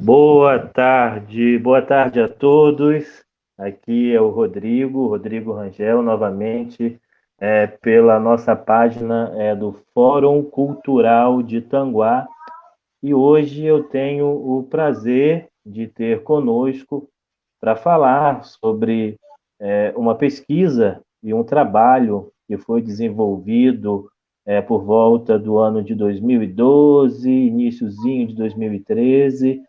Boa tarde a todos. Aqui é o Rodrigo Rangel, novamente, pela nossa página do Fórum Cultural de Tanguá. E hoje eu tenho o prazer de ter conosco para falar sobre uma pesquisa e um trabalho que foi desenvolvido por volta do ano de 2012, iniciozinho de 2013,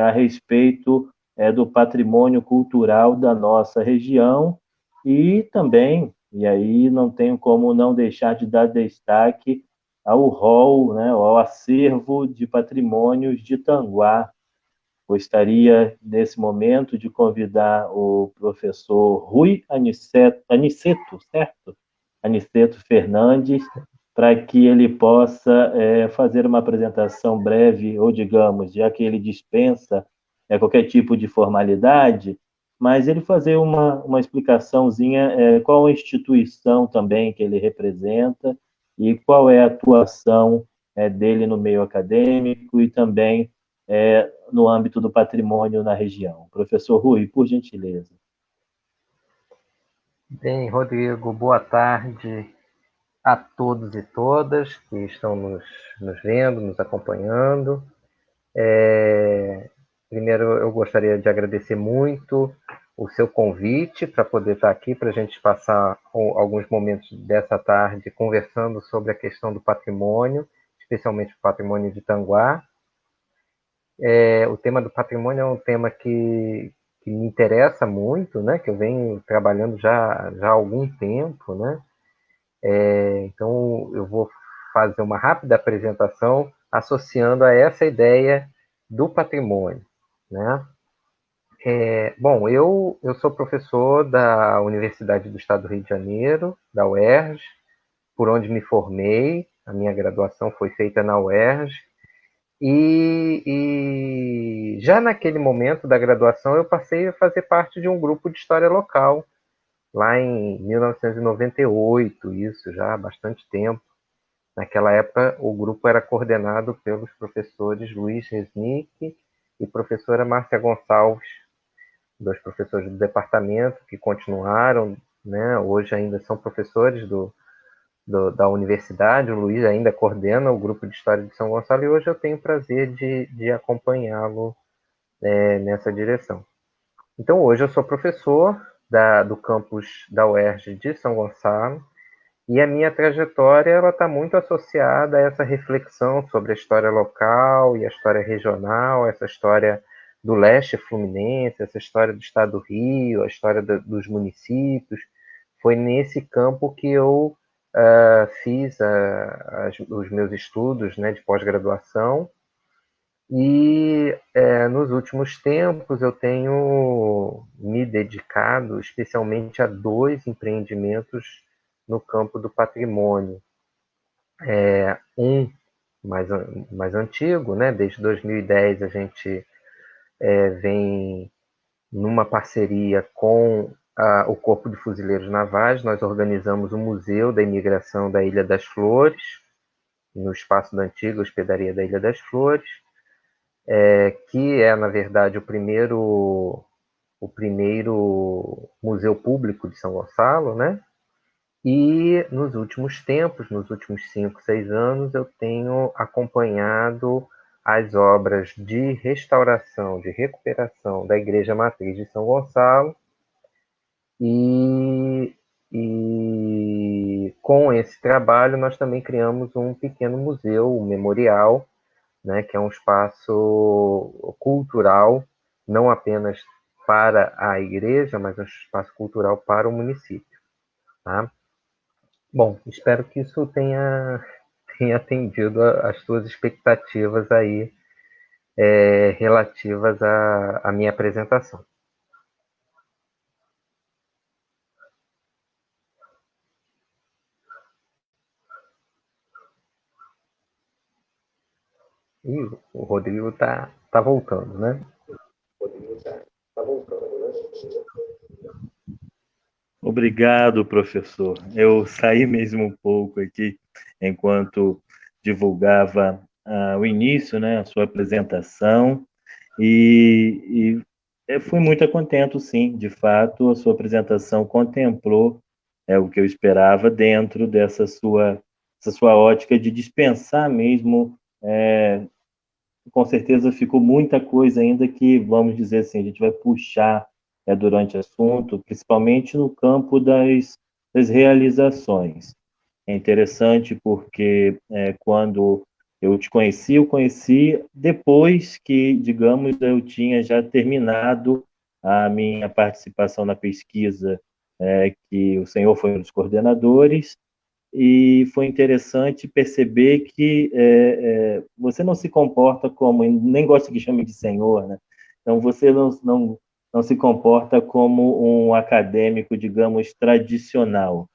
a respeito do patrimônio cultural da nossa região e também, e aí não tenho como não deixar de dar destaque ao rol, né, ao acervo de patrimônios de Tanguá. Gostaria, nesse momento, de convidar o professor Rui Aniceto, certo? Aniceto Fernandes, para que ele possa fazer uma apresentação breve, ou digamos, já que ele dispensa qualquer tipo de formalidade, mas ele fazer uma explicaçãozinha, qual a instituição também que ele representa e qual é a atuação dele no meio acadêmico e também no âmbito do patrimônio na região. Professor Rui, por gentileza. Bem, Rodrigo, boa tarde a todos e todas que estão nos vendo, nos acompanhando. Primeiro, eu gostaria de agradecer muito o seu convite para poder estar aqui, para a gente passar alguns momentos dessa tarde conversando sobre a questão do patrimônio, especialmente o patrimônio de Tanguá. O tema do patrimônio é um tema que me interessa muito, né? Que eu venho trabalhando já há algum tempo, né? Então, eu vou fazer uma rápida apresentação associando a essa ideia do patrimônio, né? Bom, eu sou professor da Universidade do Estado do Rio de Janeiro, da UERJ, por onde me formei. A minha graduação foi feita na UERJ. E já naquele momento da graduação, eu passei a fazer parte de um grupo de história local, lá em 1998, isso já há bastante tempo. Naquela época, o grupo era coordenado pelos professores Luiz Resnick e professora Márcia Gonçalves, dois professores do departamento que continuaram, né? Hoje ainda são professores da universidade. O Luiz ainda coordena o grupo de História de São Gonçalo e hoje eu tenho o prazer de acompanhá-lo nessa direção. Então, hoje eu sou professor do campus da UERJ de São Gonçalo e a minha trajetória está muito associada a essa reflexão sobre a história local e a história regional, essa história do leste fluminense, essa história do estado do Rio, a história dos municípios. Foi nesse campo que eu fiz os meus estudos, né, de pós-graduação. E nos últimos tempos eu tenho me dedicado especialmente a dois empreendimentos no campo do patrimônio. Um mais antigo, né? Desde 2010 a gente vem numa parceria com o Corpo de Fuzileiros Navais. Nós organizamos o Museu da Imigração da Ilha das Flores, no espaço da antiga hospedaria da Ilha das Flores, que é, na verdade, o primeiro museu público de São Gonçalo, né? E nos últimos tempos, nos últimos 5, 6 anos, eu tenho acompanhado as obras de restauração, de recuperação da Igreja Matriz de São Gonçalo, e com esse trabalho nós também criamos um pequeno museu, um memorial, né, que é um espaço cultural, não apenas para a igreja, mas um espaço cultural para o município. Tá? Bom, espero que isso tenha atendido às tuas expectativas aí, relativas à minha apresentação. E o Rodrigo tá voltando, né? Obrigado, professor. Eu saí mesmo um pouco aqui enquanto divulgava o início, né, a sua apresentação, E eu fui muito contente, sim. De fato, a sua apresentação contemplou o que eu esperava dentro essa sua ótica de dispensar mesmo. Com certeza ficou muita coisa ainda que, vamos dizer assim, a gente vai puxar durante o assunto, principalmente no campo das realizações. É interessante porque quando eu te conheci, eu conheci depois que, digamos, eu tinha já terminado a minha participação na pesquisa, que o senhor foi um dos coordenadores, e foi interessante perceber que você não se comporta como, nem gosto que chame de senhor, né? Então você não se comporta como um acadêmico, digamos, tradicional.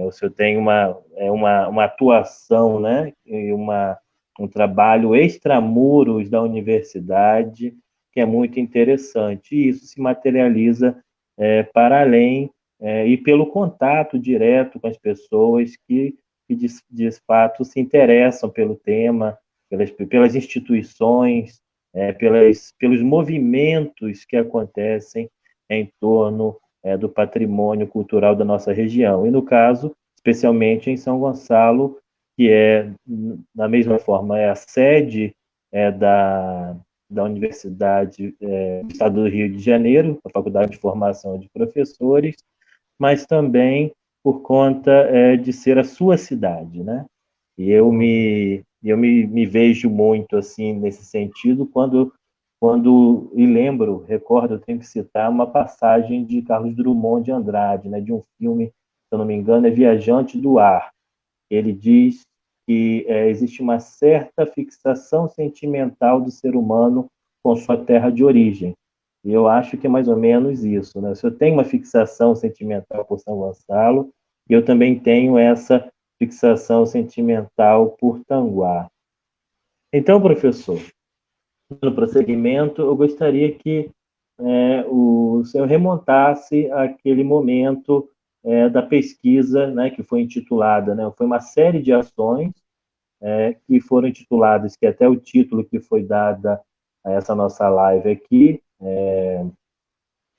O senhor tem uma atuação, né? E um trabalho extramuros da universidade que é muito interessante. E isso se materializa para além e pelo contato direto com as pessoas que de fato se interessam pelo tema, pelas instituições, pelos movimentos que acontecem em torno do patrimônio cultural da nossa região. E, no caso, especialmente em São Gonçalo, que da mesma forma, é a sede da Universidade do Estado do Rio de Janeiro, a Faculdade de Formação de Professores, mas também por conta de ser a sua cidade, né? E me vejo muito assim nesse sentido e lembro, recordo, eu tenho que citar uma passagem de Carlos Drummond de Andrade, né, de um filme, se eu não me engano, é Viajante do Ar. Ele diz que existe uma certa fixação sentimental do ser humano com sua terra de origem. E eu acho que é mais ou menos isso, né? Se eu tenho uma fixação sentimental por São Gonçalo, eu também tenho essa fixação sentimental por Tanguá. Então, professor, no prosseguimento, eu gostaria que o senhor remontasse aquele momento da pesquisa, né, que foi intitulada, né, foi uma série de ações que foram intituladas, que até o título que foi dada a essa nossa live aqui,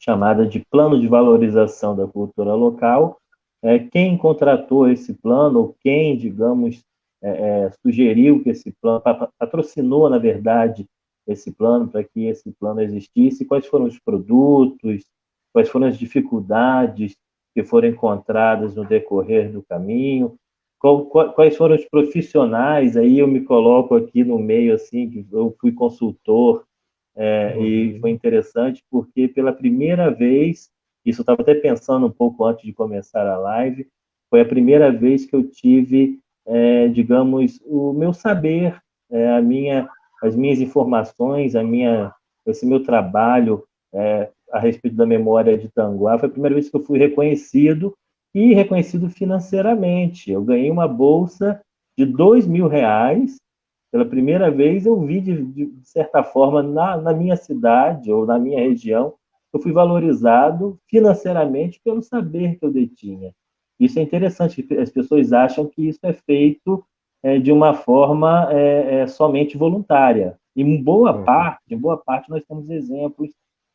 chamada de Plano de Valorização da Cultura Local. Quem contratou esse plano, quem, digamos, sugeriu que esse plano, patrocinou, na verdade, esse plano, para que esse plano existisse, quais foram os produtos, quais foram as dificuldades que foram encontradas no decorrer do caminho, quais foram os profissionais, aí eu me coloco aqui no meio, assim, que eu fui consultor e foi interessante porque pela primeira vez, isso eu estava até pensando um pouco antes de começar a live, foi a primeira vez que eu tive, digamos, o meu saber, as minhas informações, esse meu trabalho a respeito da memória de Tanguá, foi a primeira vez que eu fui reconhecido e reconhecido financeiramente. Eu ganhei uma bolsa de R$ 2.000 pela primeira vez eu vi, de certa forma, na minha cidade ou na minha região, eu fui valorizado financeiramente pelo saber que eu detinha. Isso é interessante, as pessoas acham que isso é feito de uma forma somente voluntária. E em boa parte nós temos exemplos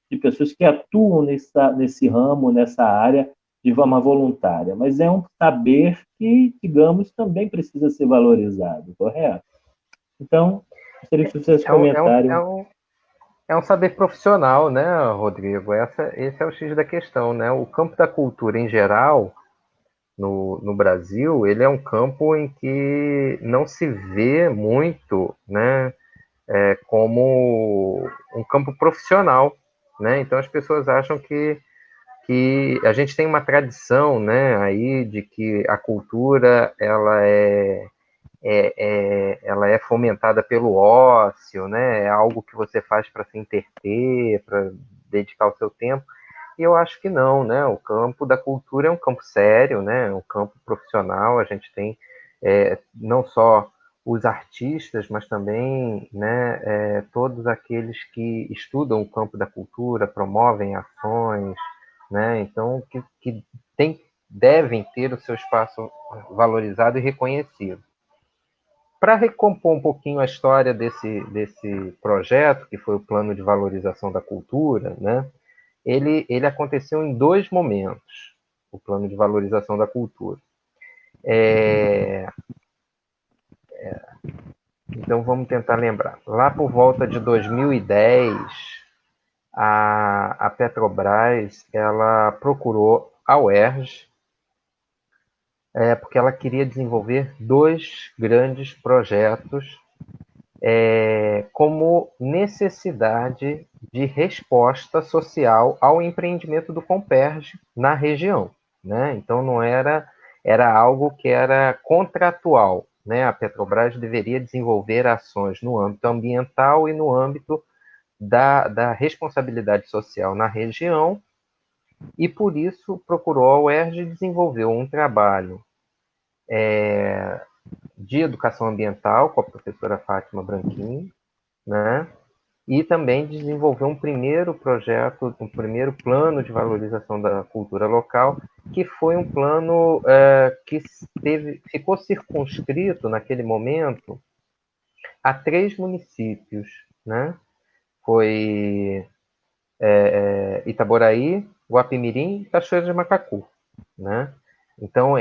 de pessoas que atuam nesse ramo, nessa área, de forma voluntária. Mas é um saber que, digamos, também precisa ser valorizado, correto? Então, gostaria que você fizesse É um, é um, é comentário. um, é um saber profissional, né, Rodrigo? Esse é o X da questão, né? O campo da cultura em geral, no Brasil, ele é um campo em que não se vê muito, né, como um campo profissional, né? Então as pessoas acham que a gente tem uma tradição, né, aí de que a cultura ela é fomentada pelo ócio, né? É algo que você faz para se entreter, para dedicar o seu tempo. E eu acho que não, né? O campo da cultura é um campo sério, né? Um campo profissional. A gente tem não só os artistas, mas também, né, todos aqueles que estudam o campo da cultura, promovem ações, né? Então, devem ter o seu espaço valorizado e reconhecido. Para recompor um pouquinho a história desse projeto, que foi o Plano de Valorização da Cultura, né? Ele aconteceu em dois momentos, o Plano de Valorização da Cultura. Então vamos tentar lembrar. Lá por volta de 2010, a Petrobras ela procurou a UERJ porque ela queria desenvolver dois grandes projetos como necessidade de resposta social ao empreendimento do Comperj na região, né? Então não era algo que era contratual, né? A Petrobras deveria desenvolver ações no âmbito ambiental e no âmbito da responsabilidade social na região, e por isso procurou a UERJ e desenvolveu um trabalho de educação ambiental com a professora Fátima Branquinho, né? E também desenvolveu um primeiro projeto, um primeiro plano de valorização da cultura local, que foi um plano que ficou circunscrito naquele momento a 3 municípios, né? Foi Itaboraí, Guapimirim e Cachoeira de Macacu, né? Então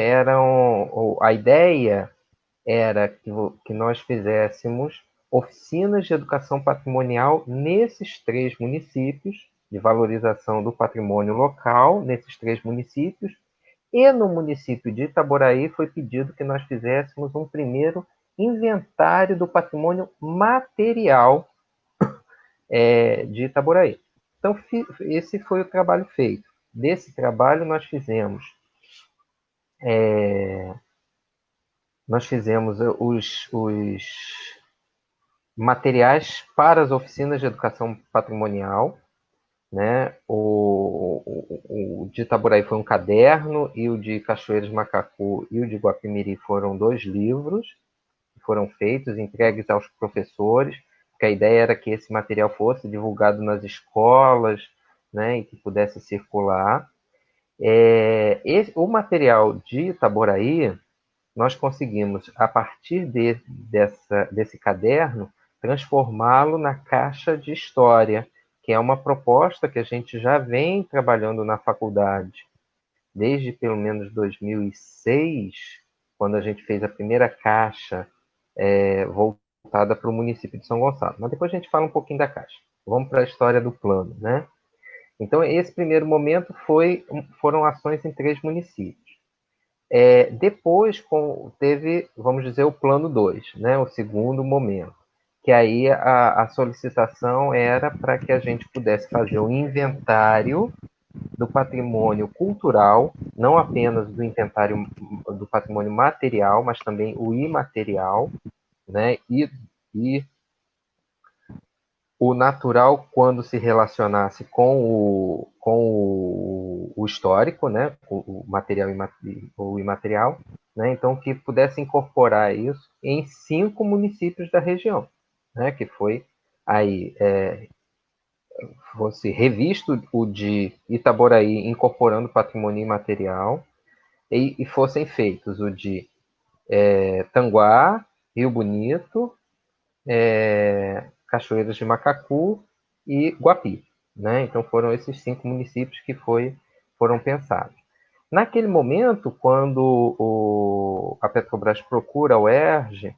a ideia era que nós fizéssemos oficinas de educação patrimonial nesses 3 municípios, de valorização do patrimônio local, nesses 3 municípios, e no município de Itaboraí foi pedido que nós fizéssemos um primeiro inventário do patrimônio material de Itaboraí. Então, esse foi o trabalho feito. Desse trabalho, nós fizemos os materiais para as oficinas de educação patrimonial, né? O de Itaboraí foi um caderno, e o de Cachoeiras de Macacu e o de Guapimiri foram 2 livros que foram feitos, entregues aos professores, porque a ideia era que esse material fosse divulgado nas escolas, né? E que pudesse circular. O material de Itaboraí, nós conseguimos, a partir desse caderno, transformá-lo na caixa de história, que é uma proposta que a gente já vem trabalhando na faculdade desde pelo menos 2006, quando a gente fez a primeira caixa voltada para o município de São Gonçalo. Mas depois a gente fala um pouquinho da caixa. Vamos para a história do plano, né? Então, esse primeiro momento foram ações em 3 municípios. Depois teve, vamos dizer, o plano 2, né? O segundo momento, que aí a solicitação era para que a gente pudesse fazer um inventário do patrimônio cultural, não apenas do inventário do patrimônio material, mas também o imaterial, né? E o natural quando se relacionasse com o histórico, né? O material e o imaterial, né? Então, que pudesse incorporar isso em 5 municípios da região, né? Que foi aí, fosse revisto o de Itaboraí incorporando patrimônio imaterial, e fossem feitos o de Tanguá, Rio Bonito, Cachoeiras de Macacu e Guapi, né? Então foram esses 5 municípios que foram pensados. Naquele momento, quando a Petrobras procura a UERJ,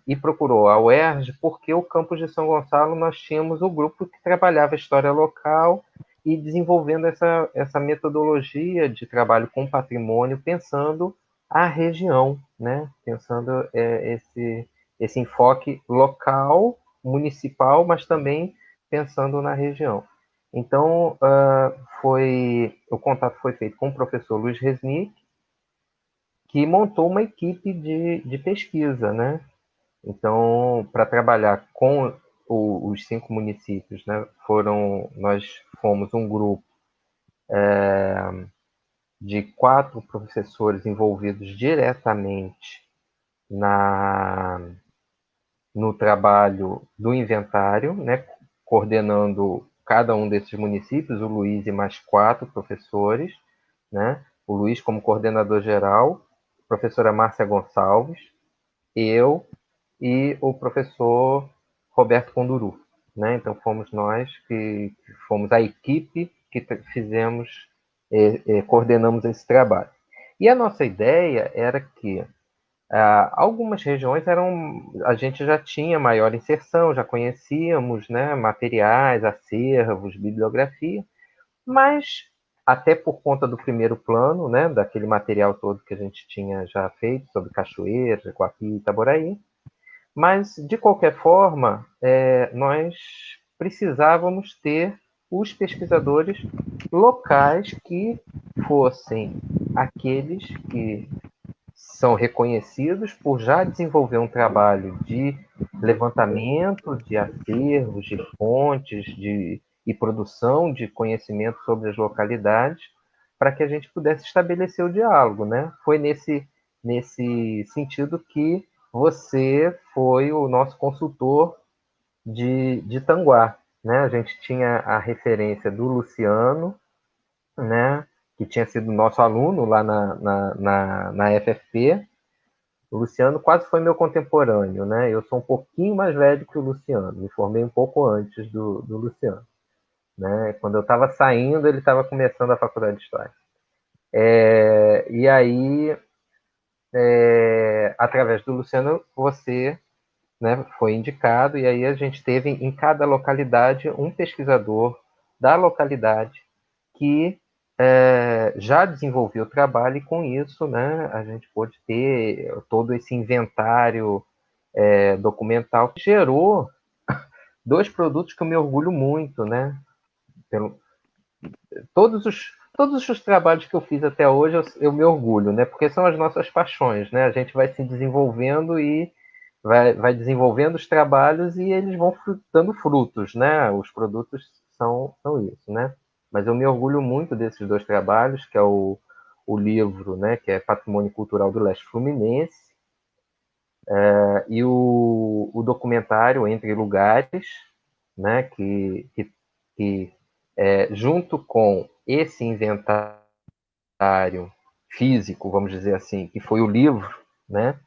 e procurou a UERJ porque o campus de São Gonçalo nós tínhamos o grupo que trabalhava a história local e desenvolvendo essa metodologia de trabalho com patrimônio, pensando a região, né? Pensando esse enfoque local, municipal, mas também pensando na região. Então, o contato foi feito com o professor Luiz Resnick, que montou uma equipe de pesquisa, né? Então, para trabalhar com os 5 municípios, né, nós fomos um grupo de 4 professores envolvidos diretamente no trabalho do inventário, né, coordenando cada um desses municípios, o Luiz e mais 4 professores, né, o Luiz como coordenador geral, a professora Márcia Gonçalves, eu e o professor Roberto Conduru, né? Então fomos nós que fomos a equipe que fizemos, coordenamos esse trabalho. E a nossa ideia era que algumas regiões a gente já tinha maior inserção, já conhecíamos, né, materiais, acervos, bibliografia, mas até por conta do primeiro plano, né, daquele material todo que a gente tinha já feito sobre cachoeiras, Guapi e Itaboraí, mas de qualquer forma, nós precisávamos ter os pesquisadores locais que fossem aqueles que são reconhecidos por já desenvolver um trabalho de levantamento de acervos, de fontes, e produção de conhecimento sobre as localidades, para que a gente pudesse estabelecer o diálogo, né? Foi nesse sentido que você foi o nosso consultor de Tanguá, né? A gente tinha a referência do Luciano, né? Que tinha sido nosso aluno lá na FFP. O Luciano quase foi meu contemporâneo, né? Eu sou um pouquinho mais velho que o Luciano, me formei um pouco antes do Luciano, né? Quando eu estava saindo, ele estava começando a faculdade de História. E aí, através do Luciano, você, né, foi indicado, e aí a gente teve em cada localidade um pesquisador da localidade que já desenvolveu o trabalho, e com isso, né, a gente pôde ter todo esse inventário documental que gerou dois produtos que eu me orgulho muito, né? Pelo, todos os trabalhos que eu fiz até hoje eu me orgulho, né? Porque são as nossas paixões, né? A gente vai se desenvolvendo e vai desenvolvendo os trabalhos e eles vão dando frutos, né? Os produtos são isso, né? Mas eu me orgulho muito desses dois trabalhos, que é o livro, né? Que é Patrimônio Cultural do Leste Fluminense, e o documentário Entre Lugares, né? Que junto com esse inventário físico, vamos dizer assim, que foi o livro, né?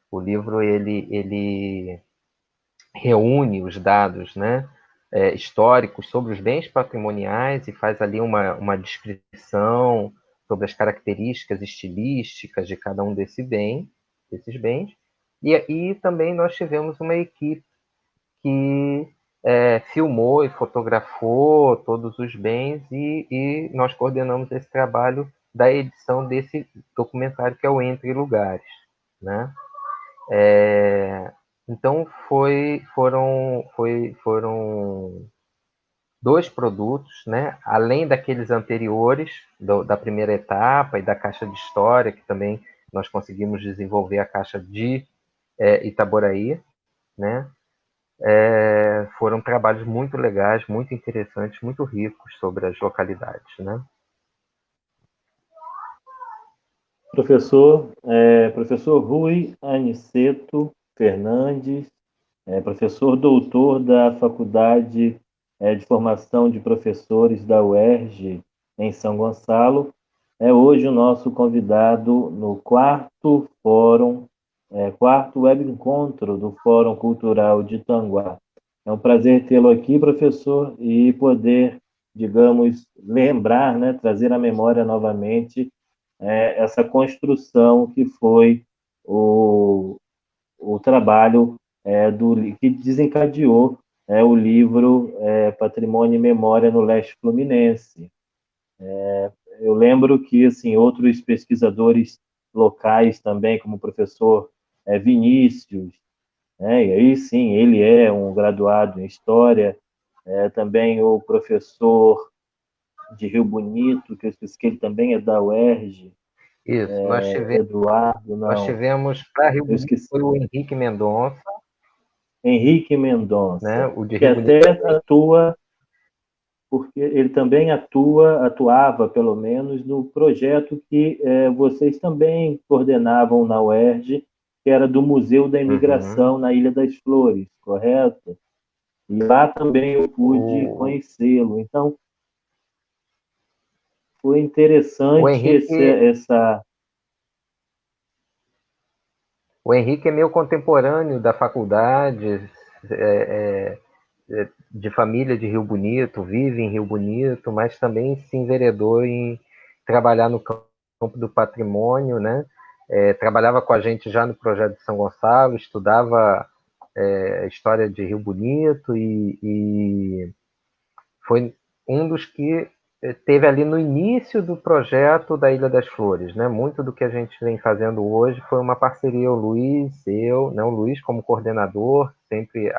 O livro ele reúne os dados, né, históricos sobre os bens patrimoniais e faz ali uma descrição sobre as características estilísticas de cada um desses bens. E também nós tivemos uma equipe que filmou e fotografou todos os bens e nós coordenamos esse trabalho da edição desse documentário que é o Entre Lugares, né? Então foram dois produtos, né? Além daqueles anteriores da primeira etapa e da caixa de história, que também nós conseguimos desenvolver a caixa de Itaboraí, né? Foram trabalhos muito legais, muito interessantes, muito ricos sobre as localidades, né? Professor Rui Aniceto Fernandes, professor doutor da Faculdade de Formação de Professores da UERJ, em São Gonçalo, é hoje o nosso convidado no quarto web encontro do Fórum Cultural de Tanguá. É um prazer tê-lo aqui, professor, e poder, digamos, lembrar, né, trazer à memória novamente essa construção que foi o, o trabalho que desencadeou o livro Patrimônio e Memória no Leste Fluminense. Eu lembro que assim outros pesquisadores locais também, como o professor Vinícius, e aí sim ele é um graduado em História, também o professor de Rio Bonito, que eu esqueci que ele também é da UERJ, Isso, Eduardo, nós não, tivemos para Rio eu Bonito esqueci, foi o Henrique Mendonça, Henrique né? Mendonça, O de que Rio Bonito até também. atua, porque ele também atuava pelo menos no projeto que vocês também coordenavam na UERJ, que era do Museu da Uhum. Imigração na Ilha das Flores, correto? E lá também eu pude O, conhecê-lo. Então, foi o interessante Henrique, essa. O Henrique é meu contemporâneo da faculdade, é, de família de Rio Bonito, vive em Rio Bonito, mas também se enveredou em trabalhar no campo do patrimônio, né? Trabalhava com a gente já no projeto de São Gonçalo, estudava história de Rio Bonito e foi um dos que teve ali no início do projeto da Ilha das Flores, né? Muito do que a gente vem fazendo hoje foi uma parceria, o Luiz, eu, né? O Luiz como coordenador, sempre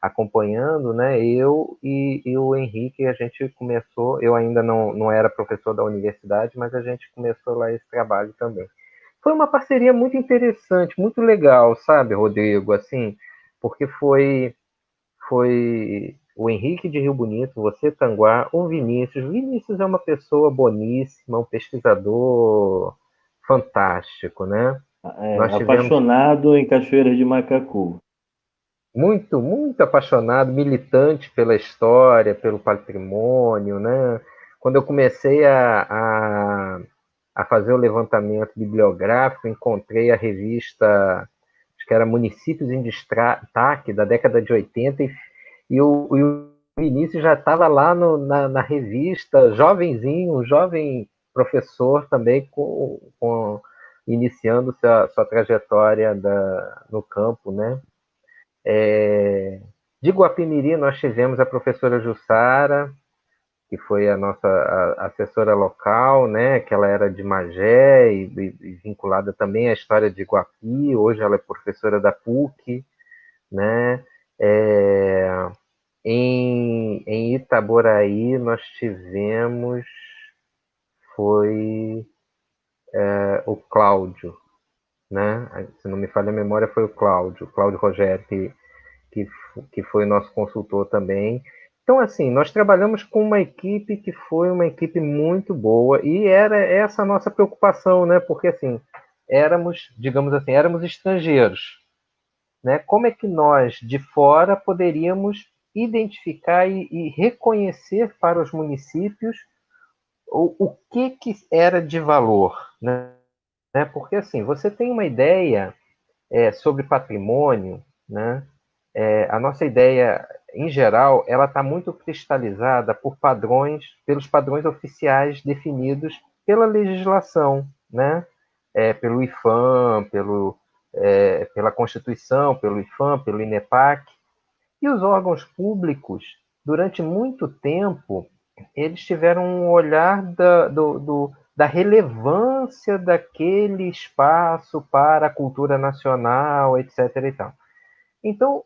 acompanhando, né? Eu e o Henrique, a gente começou, eu ainda não era professor da universidade, mas a gente começou lá esse trabalho também. Foi uma parceria muito interessante, muito legal, sabe, Rodrigo? Assim, porque foi o Henrique de Rio Bonito, você, Tanguá, o Vinícius. Vinícius é uma pessoa boníssima, um pesquisador fantástico, né? Nós tivemos Apaixonado em Cachoeira de Macacu. muito, muito apaixonado, militante pela história, pelo patrimônio, né? Quando eu comecei a fazer o levantamento bibliográfico, encontrei a revista, acho que era Municípios em Destaque, da década de 80, e o Vinícius já estava lá na revista, jovenzinho, um jovem professor também, iniciando sua trajetória no campo, né? De Guapimirim, nós tivemos a professora Jussara, que foi a nossa assessora local, né? Que ela era de Magé e vinculada também à história de Guapi. Hoje ela é professora da PUC, né? É, em Itaboraí nós tivemos foi o Cláudio, né? Se não me falha a memória, foi o Cláudio Rogério, que, que foi nosso consultor também. Então, assim, nós trabalhamos com uma equipe que foi uma equipe muito boa e era essa a nossa preocupação, né? Porque, assim, éramos, digamos assim, éramos estrangeiros, né? Como é que nós, de fora, poderíamos identificar e reconhecer para os municípios o que era de valor, né? Porque, assim, você tem uma ideia sobre patrimônio, né? A nossa ideia, em geral, ela está muito cristalizada pelos padrões oficiais definidos pela legislação, né? Pelo IFAM, pela Constituição, pelo IFAM, pelo INEPAC. E os órgãos públicos, durante muito tempo, eles tiveram um olhar da relevância daquele espaço para a cultura nacional, etc. E tal. Então,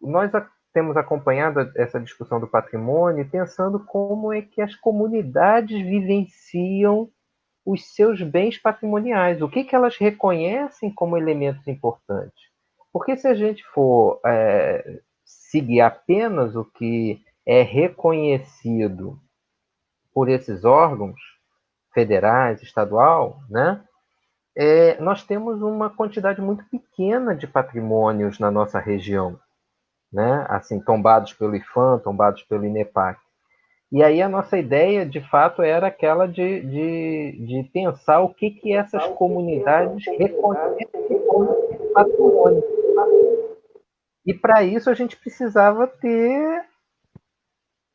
nós temos acompanhado essa discussão do patrimônio pensando como é que as comunidades vivenciam os seus bens patrimoniais, o que elas reconhecem como elementos importantes. Porque se a gente for seguir apenas o que é reconhecido por esses órgãos federais, estadual, né, nós temos uma quantidade muito pequena de patrimônios na nossa região, né? Assim, tombados pelo IFAM, tombados pelo INEPAC. E aí a nossa ideia, de fato, era aquela de pensar o que essas comunidades reconhecem como patrimônio. E para isso a gente precisava ter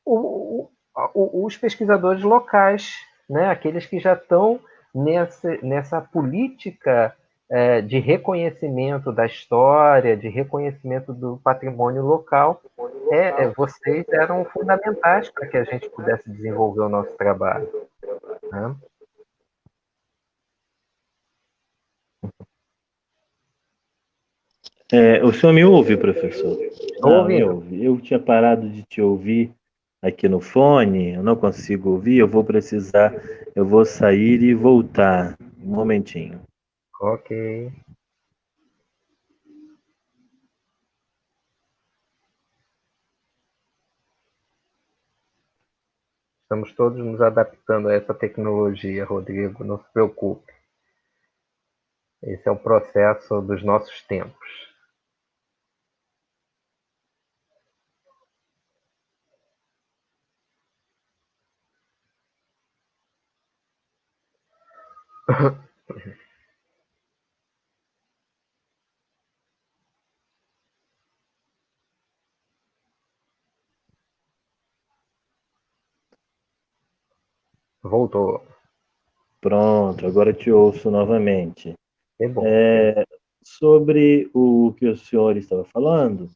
os pesquisadores locais, né? Aqueles que já estão nessa política de reconhecimento da história, de reconhecimento do patrimônio local. Vocês eram fundamentais para que a gente pudesse desenvolver o nosso trabalho, né? O senhor me ouve, professor? Estou Ah, me ouvindo. ouve. Eu tinha parado de te ouvir aqui no fone, eu não consigo ouvir, eu vou sair e voltar. Um momentinho. Ok. Estamos todos nos adaptando a essa tecnologia, Rodrigo. Não se preocupe. Esse é o processo dos nossos tempos. Voltou. Pronto, agora te ouço novamente. É bom. Sobre o que o senhor estava falando,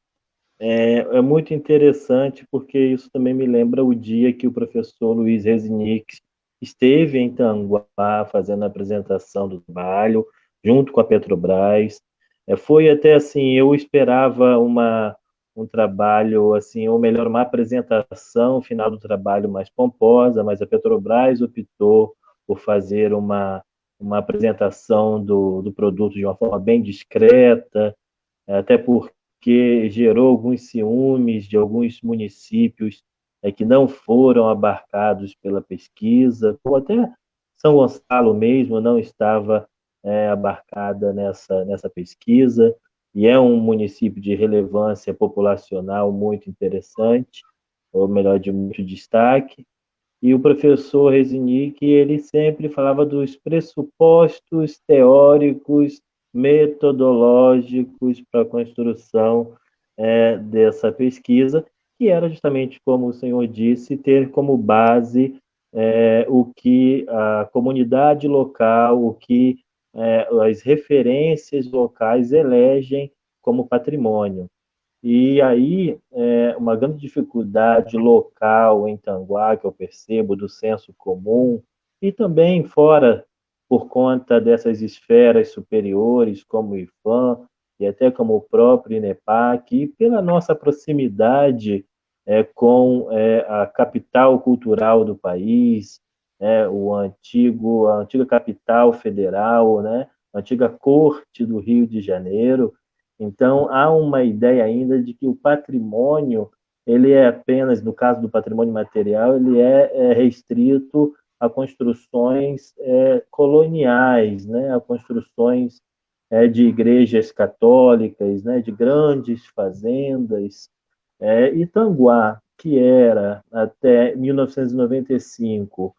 é muito interessante porque isso também me lembra o dia que o professor Luiz Rezinick esteve em Tanguá fazendo a apresentação do trabalho, junto com a Petrobras. Foi até assim, eu esperava um trabalho, assim, ou melhor, uma apresentação final do trabalho mais pomposa, mas a Petrobras optou por fazer uma apresentação do produto de uma forma bem discreta, até porque gerou alguns ciúmes de alguns municípios que não foram abarcados pela pesquisa, ou até São Gonçalo mesmo não estava abarcada nessa pesquisa, e é um município de relevância populacional muito interessante, ou melhor, de muito destaque. E o professor Rezinick, ele sempre falava dos pressupostos teóricos, metodológicos para a construção dessa pesquisa, que era justamente, como o senhor disse, ter como base o que a comunidade local, o que as referências locais elegem como patrimônio. E aí, uma grande dificuldade local em Tanguá, que eu percebo, do senso comum, e também fora, por conta dessas esferas superiores, como o IFAM, e até como o próprio INEPAC, e pela nossa proximidade com a capital cultural do país, a antiga capital federal, né, a antiga corte do Rio de Janeiro. Então, há uma ideia ainda de que o patrimônio, ele é apenas, no caso do patrimônio material, ele é restrito a construções coloniais, né? A construções de igrejas católicas, né? De grandes fazendas. Itanguá, que era até 1995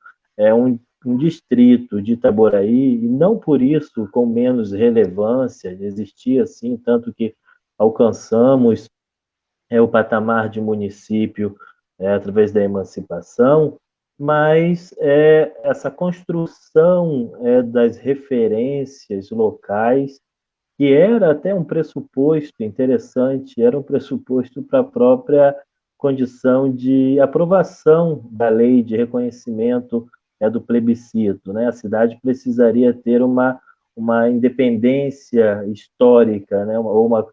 um distrito de Itaboraí, e não por isso com menos relevância, existia sim, tanto que alcançamos o patamar de município através da emancipação, mas essa construção das referências locais, que era até um pressuposto interessante, era um pressuposto para a própria condição de aprovação da lei de reconhecimento do plebiscito. Né? A cidade precisaria ter uma independência histórica, né?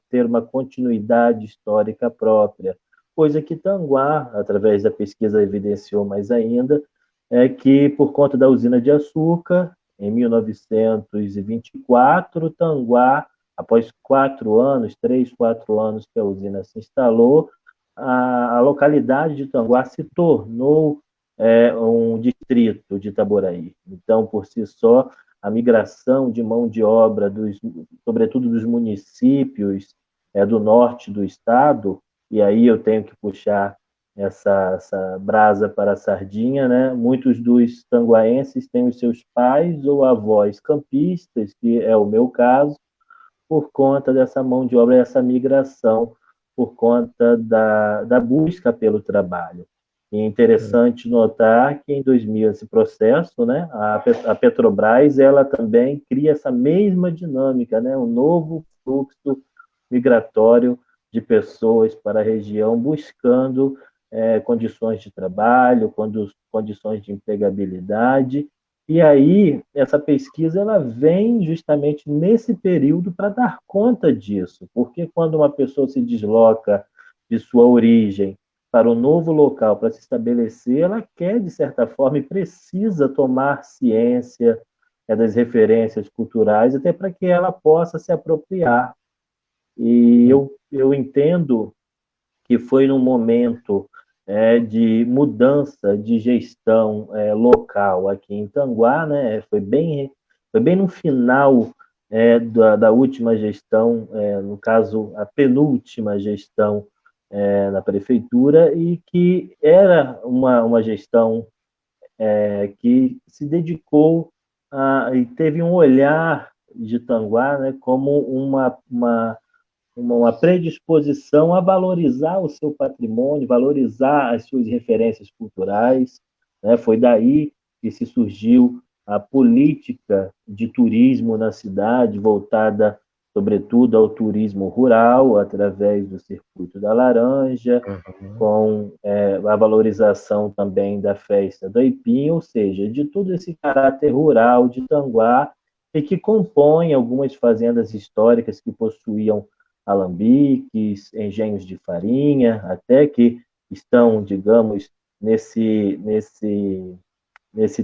Ter uma continuidade histórica própria, coisa que Tanguá, através da pesquisa, evidenciou mais ainda, é que, por conta da usina de açúcar, em 1924, Tanguá, após 4 anos, 3, 4 anos que a usina se instalou, a localidade de Tanguá se tornou um distrito de Itaboraí. Então, por si só, a migração de mão de obra, sobretudo dos municípios do norte do estado, e aí eu tenho que puxar essa brasa para a sardinha, né? Muitos dos tanguaenses têm os seus pais ou avós campistas, que é o meu caso, por conta dessa mão de obra, essa migração, por conta da busca pelo trabalho. E é interessante notar que em 2000 esse processo, né, a Petrobras, ela também cria essa mesma dinâmica, né, um novo fluxo migratório de pessoas para a região buscando condições de trabalho, condições de empregabilidade. E aí, essa pesquisa ela vem justamente nesse período para dar conta disso, porque quando uma pessoa se desloca de sua origem para um novo local para se estabelecer, ela quer, de certa forma, e precisa tomar ciência das referências culturais, até para que ela possa se apropriar. E eu entendo que foi num momento de mudança de gestão local aqui em Tanguá, né? Foi bem no final da última gestão, no caso, a penúltima gestão na prefeitura, e que era uma gestão que se dedicou e teve um olhar de Tanguá, né, como uma predisposição a valorizar o seu patrimônio, valorizar as suas referências culturais. Né? Foi daí que se surgiu a política de turismo na cidade, voltada sobretudo ao turismo rural, através do Circuito da Laranja, com a valorização também da festa do Aipim, ou seja, de todo esse caráter rural de Tanguá, e que compõe algumas fazendas históricas que possuíam alambiques, engenhos de farinha, até que estão, digamos, nesse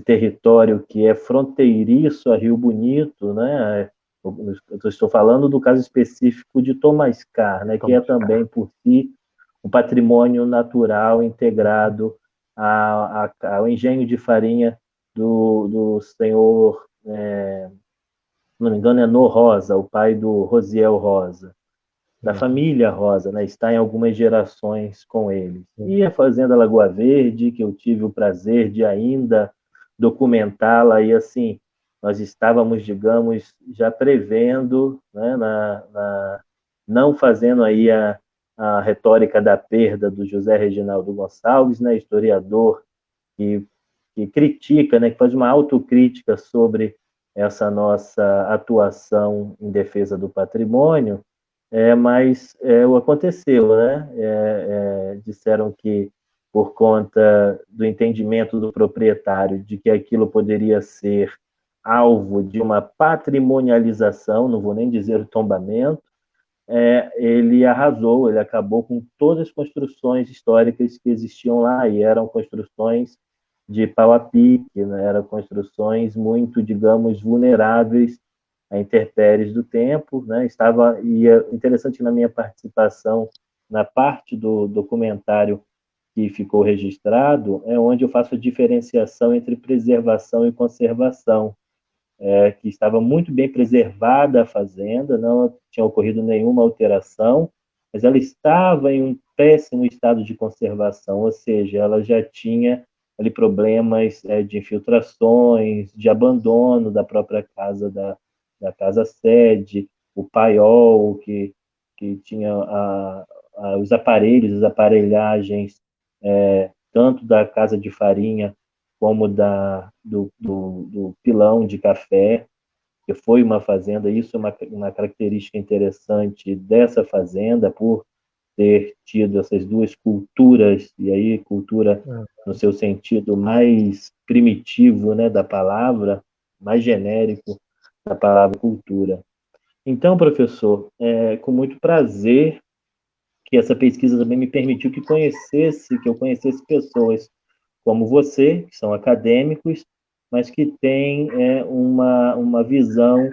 território que é fronteiriço a Rio Bonito, né? Eu estou falando do caso específico de Tomascar, né? Que é também, por si, um patrimônio natural integrado ao engenho de farinha do senhor, se não me engano, é No Rosa, o pai do Rosiel Rosa, da família Rosa, né? Está em algumas gerações com ele. E a Fazenda Lagoa Verde, que eu tive o prazer de ainda documentá-la, e assim, nós estávamos, digamos, já prevendo, né, não fazendo aí a retórica da perda do José Reginaldo Gonçalves, né, historiador que, que critica, né, que faz uma autocrítica sobre essa nossa atuação em defesa do patrimônio, mas o aconteceu, né? Disseram que por conta do entendimento do proprietário de que aquilo poderia ser alvo de uma patrimonialização, não vou nem dizer o tombamento, ele arrasou, ele acabou com todas as construções históricas que existiam lá, e eram construções de pau a pique, né? Eram construções muito, digamos, vulneráveis a intempéries do tempo, né? E é interessante na minha participação na parte do documentário que ficou registrado, é onde eu faço a diferenciação entre preservação e conservação, que estava muito bem preservada a fazenda, não tinha ocorrido nenhuma alteração, mas ela estava em um péssimo estado de conservação, ou seja, ela já tinha ali problemas de infiltrações, de abandono da própria casa, da casa sede, o paiol, que tinha os aparelhos, as aparelhagens, tanto da casa de farinha como do pilão de café, que foi uma fazenda. Isso é uma característica interessante dessa fazenda, por ter tido essas duas culturas, e aí cultura no seu sentido mais primitivo, né, da palavra, mais genérico da palavra cultura. Então, professor, com muito prazer que essa pesquisa também me permitiu que eu conhecesse pessoas como você, que são acadêmicos, mas que têm uma visão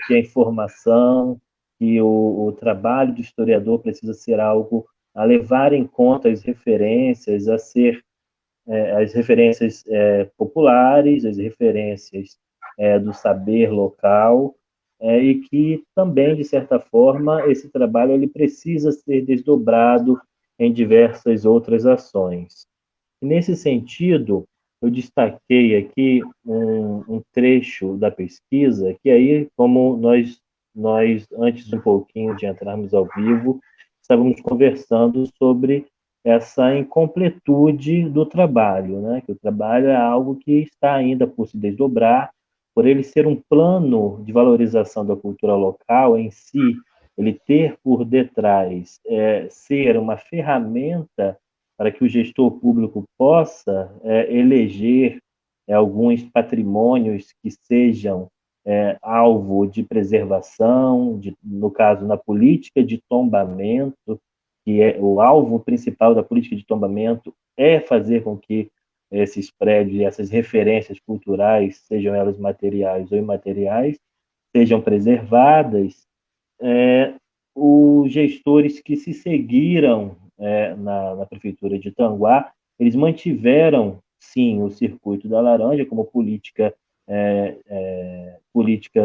que a informação, que o trabalho do historiador precisa ser algo a levar em conta as referências, as referências populares, as referências do saber local, e que também, de certa forma, esse trabalho ele precisa ser desdobrado em diversas outras ações. E nesse sentido, eu destaquei aqui um trecho da pesquisa, que aí, como antes um pouquinho de entrarmos ao vivo, estávamos conversando sobre essa incompletude do trabalho, né? Que o trabalho é algo que está ainda por se desdobrar, por ele ser um plano de valorização da cultura local em si, ele ter por detrás ser uma ferramenta para que o gestor público possa eleger alguns patrimônios que sejam alvo de preservação, no caso, na política de tombamento, que é o alvo principal da política de tombamento, é fazer com que esses prédios, essas referências culturais, sejam elas materiais ou imateriais, sejam preservadas. Os gestores que se seguiram na Prefeitura de Tanguá, eles mantiveram, sim, o Circuito da Laranja como política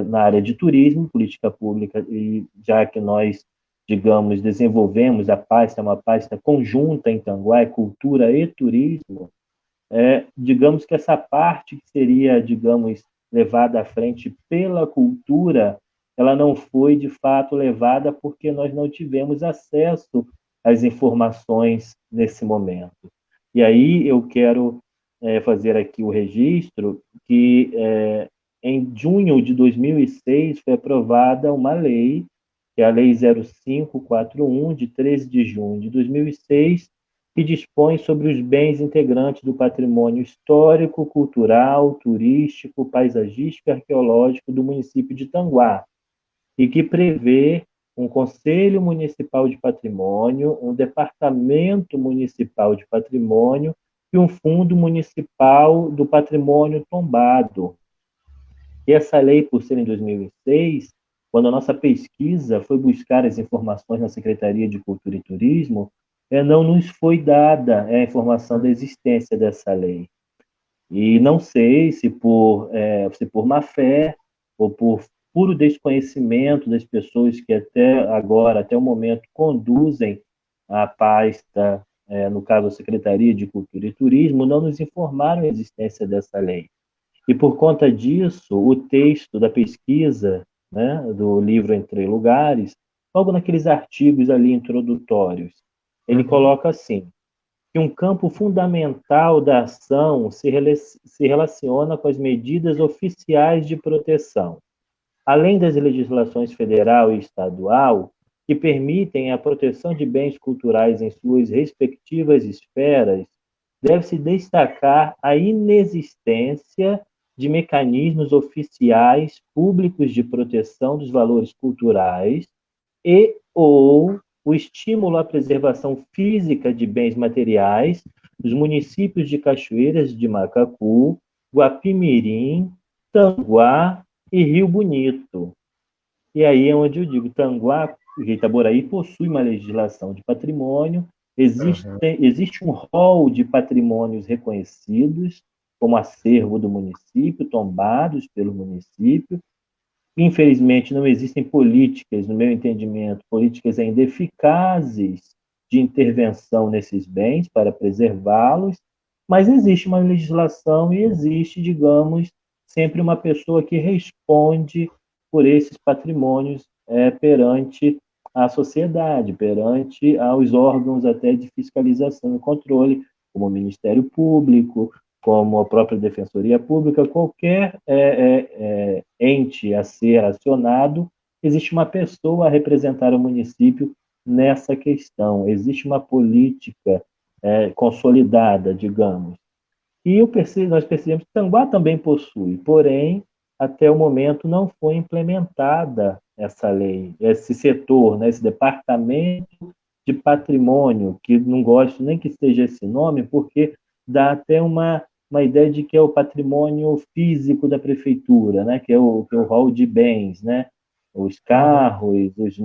na área de turismo, política pública, e já que nós, digamos, desenvolvemos a pasta, uma pasta conjunta em Tanguá, cultura e turismo, digamos que essa parte que seria, digamos, levada à frente pela cultura, ela não foi de fato levada porque nós não tivemos acesso às informações nesse momento. E aí eu quero fazer aqui o registro que em junho de 2006 foi aprovada uma lei, que é a Lei 0541, de 13 de junho de 2006, que dispõe sobre os bens integrantes do patrimônio histórico, cultural, turístico, paisagístico e arqueológico do município de Tanguá, e que prevê um Conselho Municipal de Patrimônio, um Departamento Municipal de Patrimônio e um Fundo Municipal do Patrimônio Tombado. E essa lei, por ser em 2006, quando a nossa pesquisa foi buscar as informações na Secretaria de Cultura e Turismo, não nos foi dada a informação da existência dessa lei. E não sei se por má fé ou por puro desconhecimento das pessoas que até agora, até o momento, conduzem a pasta, no caso a Secretaria de Cultura e Turismo, não nos informaram a existência dessa lei. E por conta disso, o texto da pesquisa, né, do livro Entre Lugares, logo naqueles artigos ali introdutórios, ele coloca assim: que um campo fundamental da ação se relaciona com as medidas oficiais de proteção, além das legislações federal e estadual, que permitem a proteção de bens culturais em suas respectivas esferas. Deve-se destacar a inexistência de mecanismos oficiais públicos de proteção dos valores culturais e ou o estímulo à preservação física de bens materiais dos municípios de Cachoeiras de Macacu, Guapimirim, Tanguá e Rio Bonito. E aí é onde eu digo, Tanguá e Itaboraí possui uma legislação de patrimônio, existe um rol de patrimônios reconhecidos como acervo do município, tombados pelo município. Infelizmente, não existem políticas, no meu entendimento, políticas ainda eficazes de intervenção nesses bens para preservá-los, mas existe uma legislação e existe, digamos, sempre uma pessoa que responde por esses patrimônios perante a sociedade, perante aos órgãos até de fiscalização e controle, como o Ministério Público, como a própria Defensoria Pública, qualquer ente a ser acionado, existe uma pessoa a representar o município nessa questão, existe uma política consolidada, digamos. E nós percebemos que Tanguá também possui, porém, até o momento não foi implementada essa lei, esse setor, né, esse departamento de patrimônio, que não gosto nem que seja esse nome, porque dá até uma ideia de que é o patrimônio físico da prefeitura, né, que é o rol de bens, né, os carros, os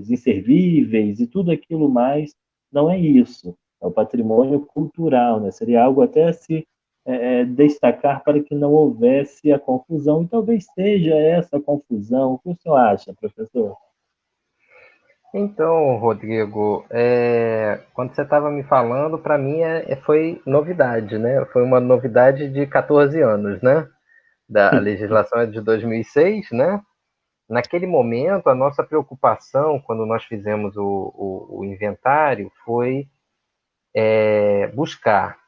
inservíveis e tudo aquilo mais, não é isso. É o patrimônio cultural, né? Seria algo até a se destacar para que não houvesse a confusão, e talvez seja essa confusão. O que o senhor acha, professor? Então, Rodrigo, quando você estava me falando, para mim foi novidade, né? Foi uma novidade de 14 anos, né? Da legislação é de 2006, né? Naquele momento, a nossa preocupação, quando nós fizemos o inventário, foi buscar,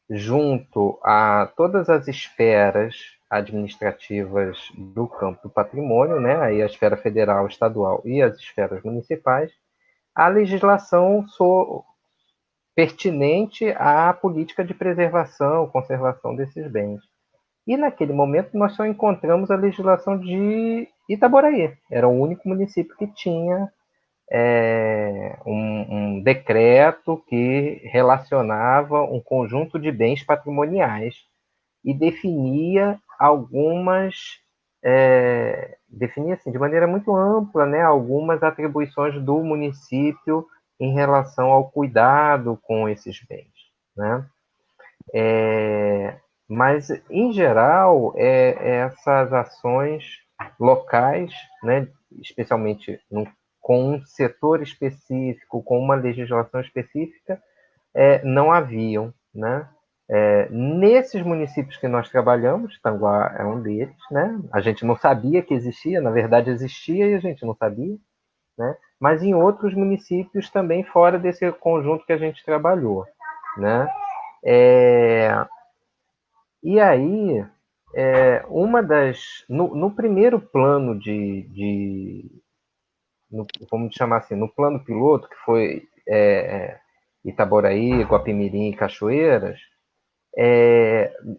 junto a todas as esferas administrativas do campo do patrimônio, né? Aí a esfera federal, estadual e as esferas municipais, a legislação pertinente à política de preservação, conservação desses bens. E naquele momento nós só encontramos a legislação de Itaboraí. Era o único município que tinha um decreto que relacionava um conjunto de bens patrimoniais e definia definia assim, de maneira muito ampla, né, algumas atribuições do município em relação ao cuidado com esses bens, né? Mas, em geral, essas ações locais, né, especialmente com um setor específico, com uma legislação específica, não haviam, né? Nesses municípios que nós trabalhamos, Tanguá é um deles, né? A gente não sabia que existia, na verdade existia e a gente não sabia, né? Mas em outros municípios também fora desse conjunto que a gente trabalhou, né? E aí, no primeiro plano vamos chamar assim, no plano piloto, que foi Itaboraí, Guapimirim e Cachoeiras,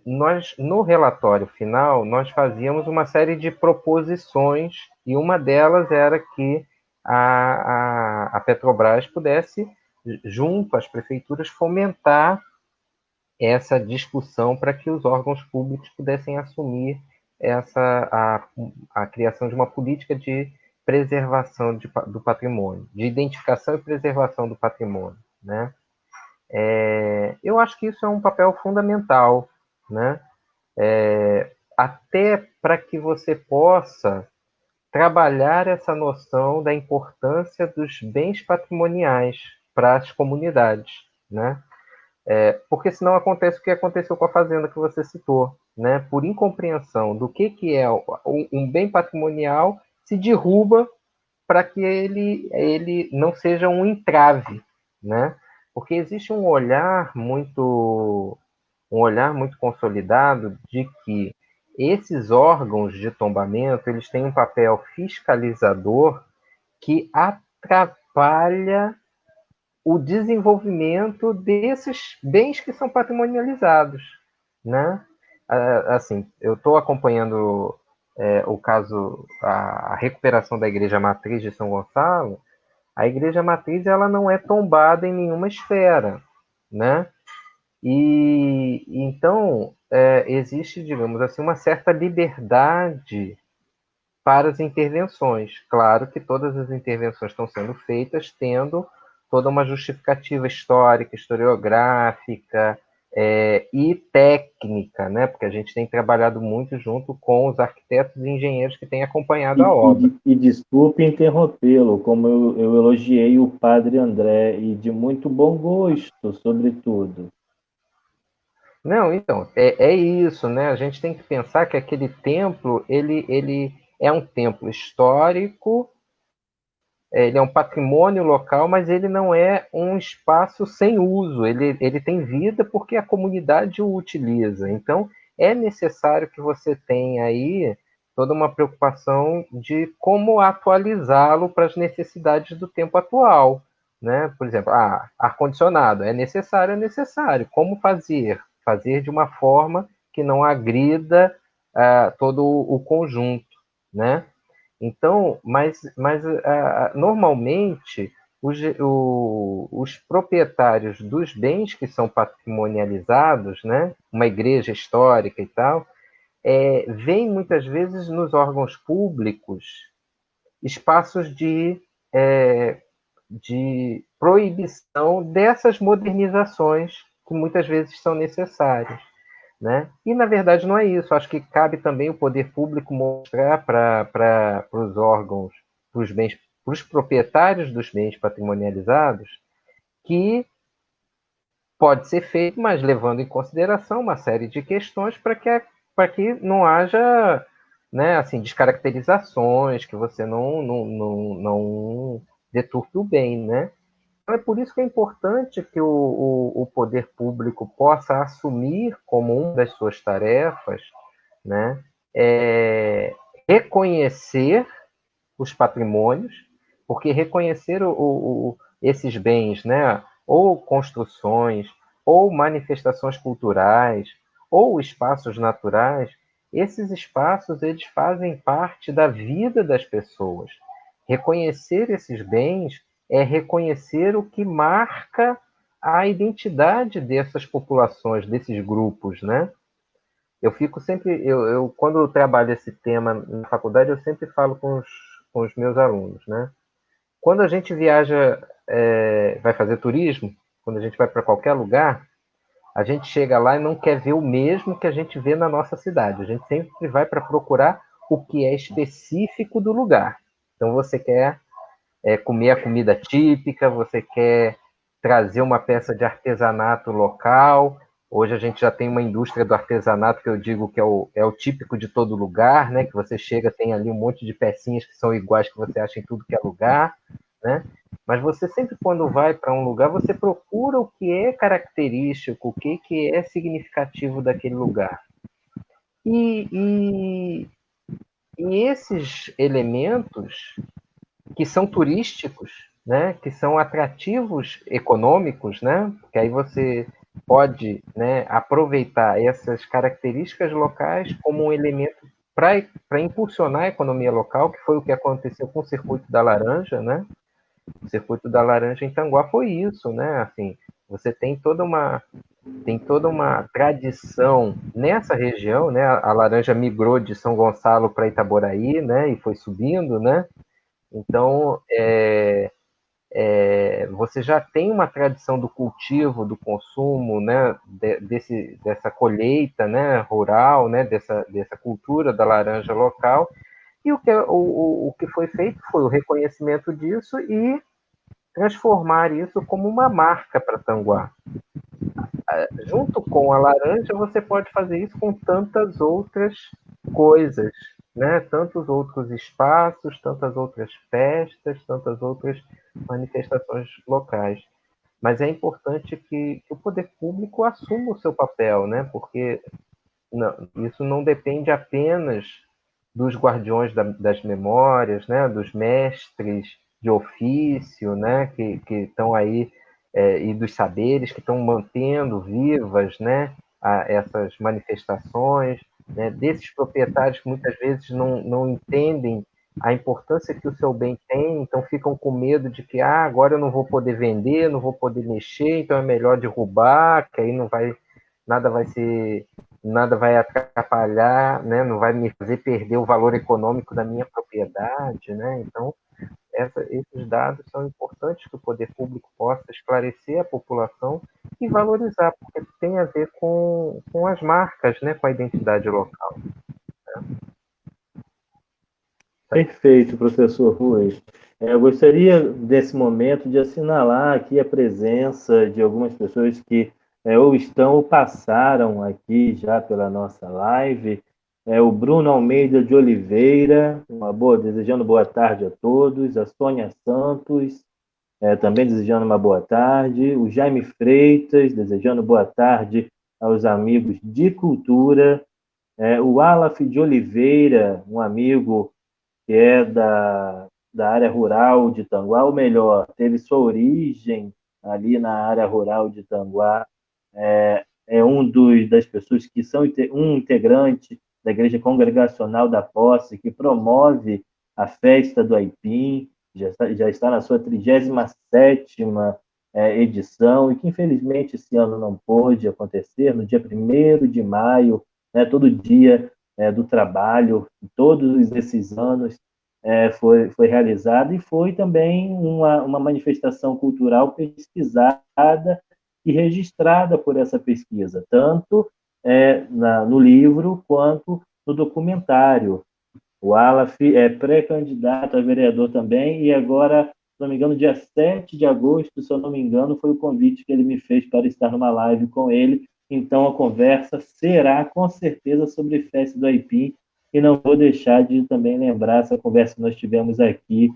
nós, no relatório final, nós fazíamos uma série de proposições, e uma delas era que a Petrobras pudesse, junto às prefeituras, fomentar essa discussão para que os órgãos públicos pudessem assumir a criação de uma política de preservação do patrimônio, de identificação e preservação do patrimônio, né? Eu acho que isso é um papel fundamental, né? Até para que você possa trabalhar essa noção da importância dos bens patrimoniais para as comunidades, né? Porque senão acontece o que aconteceu com a fazenda que você citou, né? Por incompreensão do que é um bem patrimonial, se derruba para que ele não seja um entrave, né? Porque existe um olhar muito consolidado de que esses órgãos de tombamento eles têm um papel fiscalizador que atrapalha o desenvolvimento desses bens que são patrimonializados, né? Assim, eu estou acompanhando o caso, a recuperação da Igreja Matriz de São Gonçalo. A Igreja Matriz ela não é tombada em nenhuma esfera, né? E então existe, digamos assim, uma certa liberdade para as intervenções. Claro que todas as intervenções estão sendo feitas tendo toda uma justificativa histórica, historiográfica e técnica, né? Porque a gente tem trabalhado muito junto com os arquitetos e engenheiros que têm acompanhado a obra. E desculpe interrompê-lo, como eu elogiei o padre André, e de muito bom gosto, sobretudo. Não, então, é isso, né? A gente tem que pensar que aquele templo, ele é um templo histórico, ele é um patrimônio local, mas ele não é um espaço sem uso, ele tem vida porque a comunidade o utiliza. Então, é necessário que você tenha aí toda uma preocupação de como atualizá-lo para as necessidades do tempo atual, né? Por exemplo, ar-condicionado, é necessário, é necessário. Como fazer? Fazer de uma forma que não agrida todo o conjunto, né? Então, normalmente os proprietários dos bens que são patrimonializados, né, uma igreja histórica e tal, veem muitas vezes nos órgãos públicos espaços de proibição dessas modernizações que muitas vezes são necessárias, né? E, na verdade, não é isso. Acho que cabe também o poder público mostrar para os órgãos, para os proprietários dos bens patrimonializados, que pode ser feito, mas levando em consideração uma série de questões para que não haja, né, assim, descaracterizações, que você não deturpe o bem, né? Então, é por isso que é importante que o poder público possa assumir como uma das suas tarefas, né, reconhecer os patrimônios, porque reconhecer esses bens, né, ou construções, ou manifestações culturais, ou espaços naturais, esses espaços eles fazem parte da vida das pessoas. Reconhecer esses bens é reconhecer o que marca a identidade dessas populações, desses grupos, né? Eu fico sempre, quando eu trabalho esse tema na faculdade, eu sempre falo com os meus alunos, né? Quando a gente viaja, vai fazer turismo, quando a gente vai para qualquer lugar, a gente chega lá e não quer ver o mesmo que a gente vê na nossa cidade. A gente sempre vai para procurar o que é específico do lugar. Então você quer comer a comida típica, você quer trazer uma peça de artesanato local. Hoje a gente já tem uma indústria do artesanato que eu digo que é o típico de todo lugar, né? Que você chega, tem ali um monte de pecinhas que são iguais que você acha em tudo que é lugar, né? Mas você sempre, quando vai para um lugar, você procura o que é característico, o que é significativo daquele lugar. E, e, e esses elementos que são turísticos, né, que são atrativos econômicos, né, porque aí você pode, né, aproveitar essas características locais como um elemento para impulsionar a economia local, que foi o que aconteceu com o Circuito da Laranja, né? O Circuito da Laranja em Tanguá foi isso, né? Assim, você tem toda uma tradição nessa região, né? A laranja migrou de São Gonçalo para Itaboraí, né? E foi subindo, né? Então, você já tem uma tradição do cultivo, do consumo, né? Dessa colheita, né? Rural, né? Dessa cultura da laranja local. E o que foi feito foi o reconhecimento disso e transformar isso como uma marca para Tanguá. Junto com a laranja, você pode fazer isso com tantas outras coisas, né? Tantos outros espaços, tantas outras festas, tantas outras manifestações locais. Mas é importante que o poder público assuma o seu papel, né? Porque isso não depende apenas dos guardiões das memórias, né? Dos mestres de ofício, né? Que estão aí e dos saberes que estão mantendo vivas, né, essas manifestações, né, desses proprietários que muitas vezes não entendem a importância que o seu bem tem, então ficam com medo de que agora eu não vou poder vender, não vou poder mexer, então é melhor derrubar, que aí não vai nada vai ser nada vai atrapalhar, né, não vai me fazer perder o valor econômico da minha propriedade, né? Então esses dados são importantes que o poder público possa esclarecer a população e valorizar, porque tem a ver com as marcas, né, com a identidade local. Perfeito, professor Rui. Eu gostaria, desse momento, de assinalar aqui a presença de algumas pessoas que ou estão ou passaram aqui já pela nossa live. O Bruno Almeida de Oliveira, desejando boa tarde a todos. A Sônia Santos, também desejando uma boa tarde. O Jaime Freitas, desejando boa tarde aos amigos de cultura. O Alaf de Oliveira, um amigo que é da área rural de Tanguá, ou melhor, teve sua origem ali na área rural de Tanguá, é das pessoas que são um integrante da Igreja Congregacional da Posse, que promove a festa do Aipim, já está na sua 37ª edição, e que infelizmente esse ano não pôde acontecer, no dia 1º de maio, né, todo dia do trabalho, todos esses anos foi realizada, e foi também uma manifestação cultural pesquisada e registrada por essa pesquisa, tanto no livro quanto no documentário. O Alaf é pré-candidato a vereador também, e agora, se não me engano, dia 7 de agosto, se eu não me engano, foi o convite que ele me fez para estar numa live com ele. Então, a conversa será, com certeza, sobre festa do Aipim, e não vou deixar de também lembrar essa conversa que nós tivemos aqui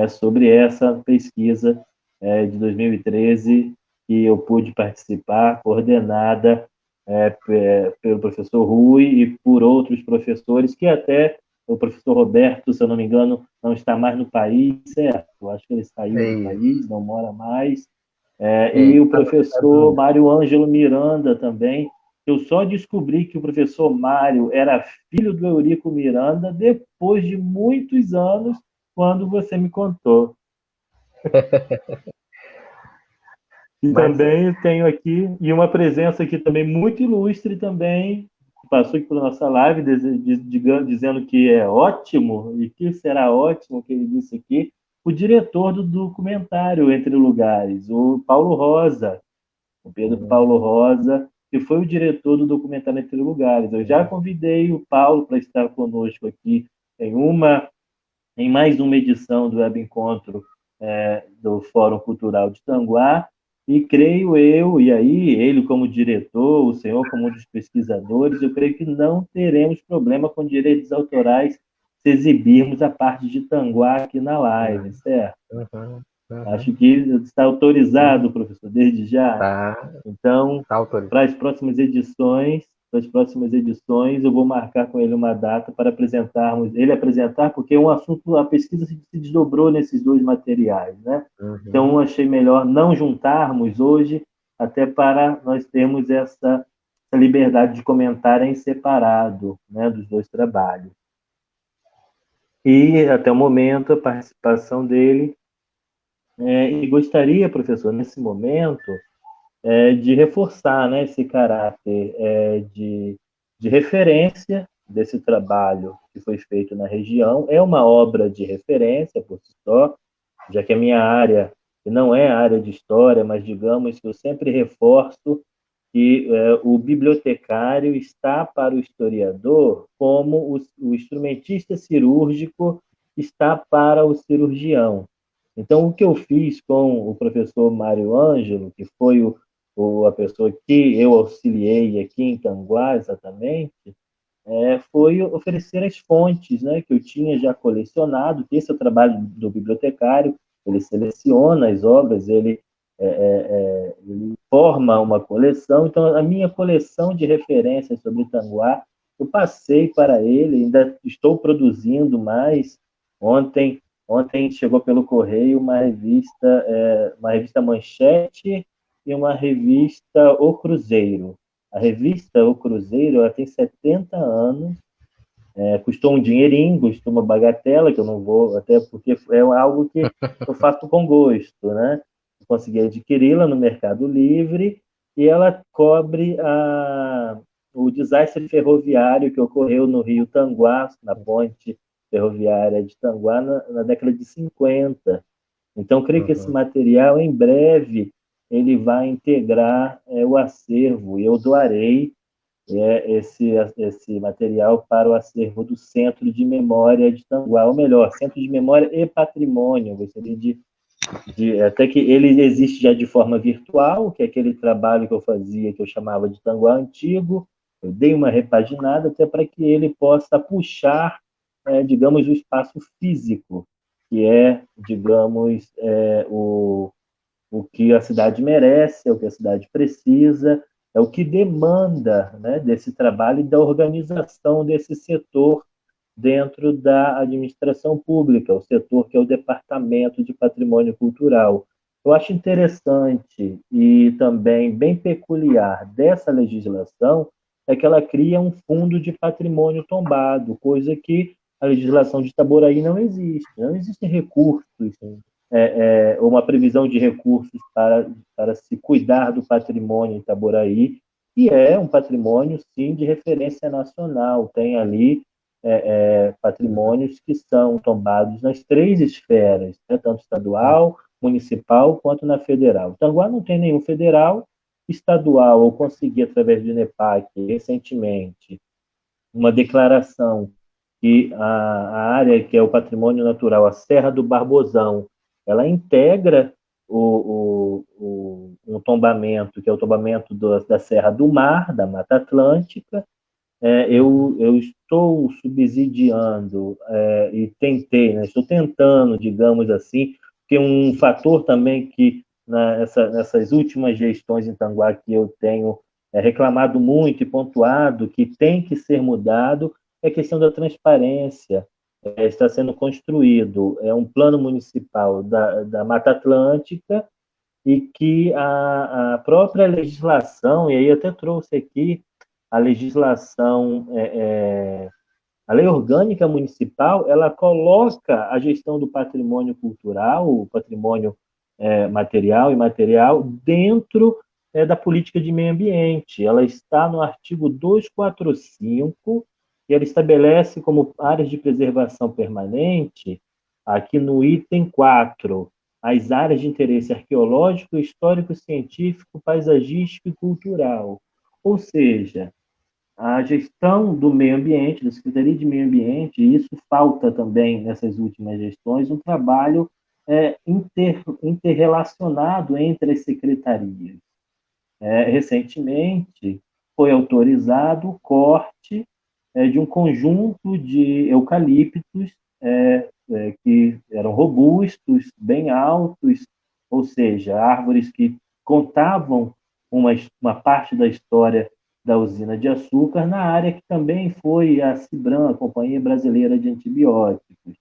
sobre essa pesquisa de 2013, que eu pude participar, coordenada pelo professor Rui e por outros professores, que até o professor Roberto, se eu não me engano, não está mais no país, certo? Eu acho que ele saiu do país, não mora mais. E o professor Mário Ângelo Miranda também. Eu só descobri que o professor Mário era filho do Eurico Miranda depois de muitos anos, quando você me contou. E também tenho aqui, e uma presença aqui também muito ilustre também, que passou aqui pela nossa live, dizendo que é ótimo, e que será ótimo, que ele disse aqui, o diretor do documentário Entre Lugares, o Paulo Rosa, o Pedro Paulo Rosa, que foi o diretor do documentário Entre Lugares. Eu já convidei o Paulo para estar conosco aqui em mais uma edição do Web Encontro do Fórum Cultural de Tanguá, e creio eu, e aí ele como diretor, o senhor como um dos pesquisadores, eu creio que não teremos problema com direitos autorais se exibirmos a parte de Tanguá aqui na live, certo? Uhum. Acho que está autorizado, professor, desde já. Tá, Então, tá autorizado. para as próximas edições, eu vou marcar com ele uma data para apresentarmos, ele apresentar, porque é um assunto, a pesquisa se desdobrou nesses dois materiais, né? Então, eu achei melhor não juntarmos hoje, até para nós termos essa liberdade de comentar em separado, né, dos dois trabalhos. E, até o momento, a participação dele, e gostaria, professor, nesse momento, de reforçar, né, esse caráter de referência desse trabalho que foi feito na região. É uma obra de referência por si só, já que a minha área não é a área de história, mas digamos que eu sempre reforço que o bibliotecário está para o historiador como o instrumentista cirúrgico está para o cirurgião. Então, o que eu fiz com o professor Mário Ângelo, que foi a pessoa que eu auxiliei aqui em Tanguá, exatamente, foi oferecer as fontes, né, que eu tinha já colecionado, que esse é o trabalho do bibliotecário, ele seleciona as obras, ele forma uma coleção. Então, a minha coleção de referências sobre Tanguá, eu passei para ele, ainda estou produzindo mais. Ontem chegou pelo correio uma revista Manchete e uma revista O Cruzeiro. A revista O Cruzeiro, ela tem 70 anos, custou um dinheirinho, custou uma bagatela, que eu não vou, até porque é algo que eu faço com gosto, né? Eu consegui adquiri-la no Mercado Livre e ela cobre o desastre ferroviário que ocorreu no Rio Tanguá, na ponte ferroviária de Tanguá, na década de 50. Então, creio que esse material, em breve, ele vai integrar o acervo, e eu doarei esse material para o acervo do Centro de Memória de Tanguá, ou melhor, Centro de Memória e Patrimônio. Eu gostaria até que ele existe já de forma virtual, que é aquele trabalho que eu fazia, que eu chamava de Tanguá Antigo. Eu dei uma repaginada até para que ele possa puxar, digamos, o espaço físico, que é, digamos, o que a cidade merece, é o que a cidade precisa, é o que demanda, né, desse trabalho e da organização desse setor dentro da administração pública, o setor que é o Departamento de Patrimônio Cultural. Eu acho interessante e também bem peculiar dessa legislação é que ela cria um fundo de patrimônio tombado, coisa que a legislação de Itaboraí não existe. Não existem recursos, uma previsão de recursos para se cuidar do patrimônio em Itaboraí, que é um patrimônio, sim, de referência nacional. Tem ali patrimônios que são tombados nas três esferas, né, tanto estadual, municipal, quanto na federal. Tanguá não tem nenhum federal. Estadual, eu consegui, através do INEPAC, recentemente, uma declaração que a área que é o patrimônio natural, a Serra do Barbosão, ela integra um tombamento, que é o tombamento da Serra do Mar, da Mata Atlântica. Eu estou subsidiando e tentei, né, estou tentando, digamos assim, porque um fator também que nessas últimas gestões em Tanguá que eu tenho reclamado muito e pontuado que tem que ser mudado é a questão da transparência. Está sendo construído um plano municipal da Mata Atlântica e que a própria legislação, e aí eu até trouxe aqui a legislação, a lei orgânica municipal, ela coloca a gestão do patrimônio cultural, o patrimônio material e imaterial, dentro da política de meio ambiente. Ela está no artigo 245, e ela estabelece como áreas de preservação permanente, aqui no item 4, as áreas de interesse arqueológico, histórico, científico, paisagístico e cultural. Ou seja, a gestão do meio ambiente, da Secretaria de Meio Ambiente, e isso falta também nessas últimas gestões, um trabalho interrelacionado entre as secretarias. Recentemente, foi autorizado o corte de um conjunto de eucaliptos que eram robustos, bem altos, ou seja, árvores que contavam uma parte da história da usina de açúcar na área que também foi a Cibram, a Companhia Brasileira de Antibióticos.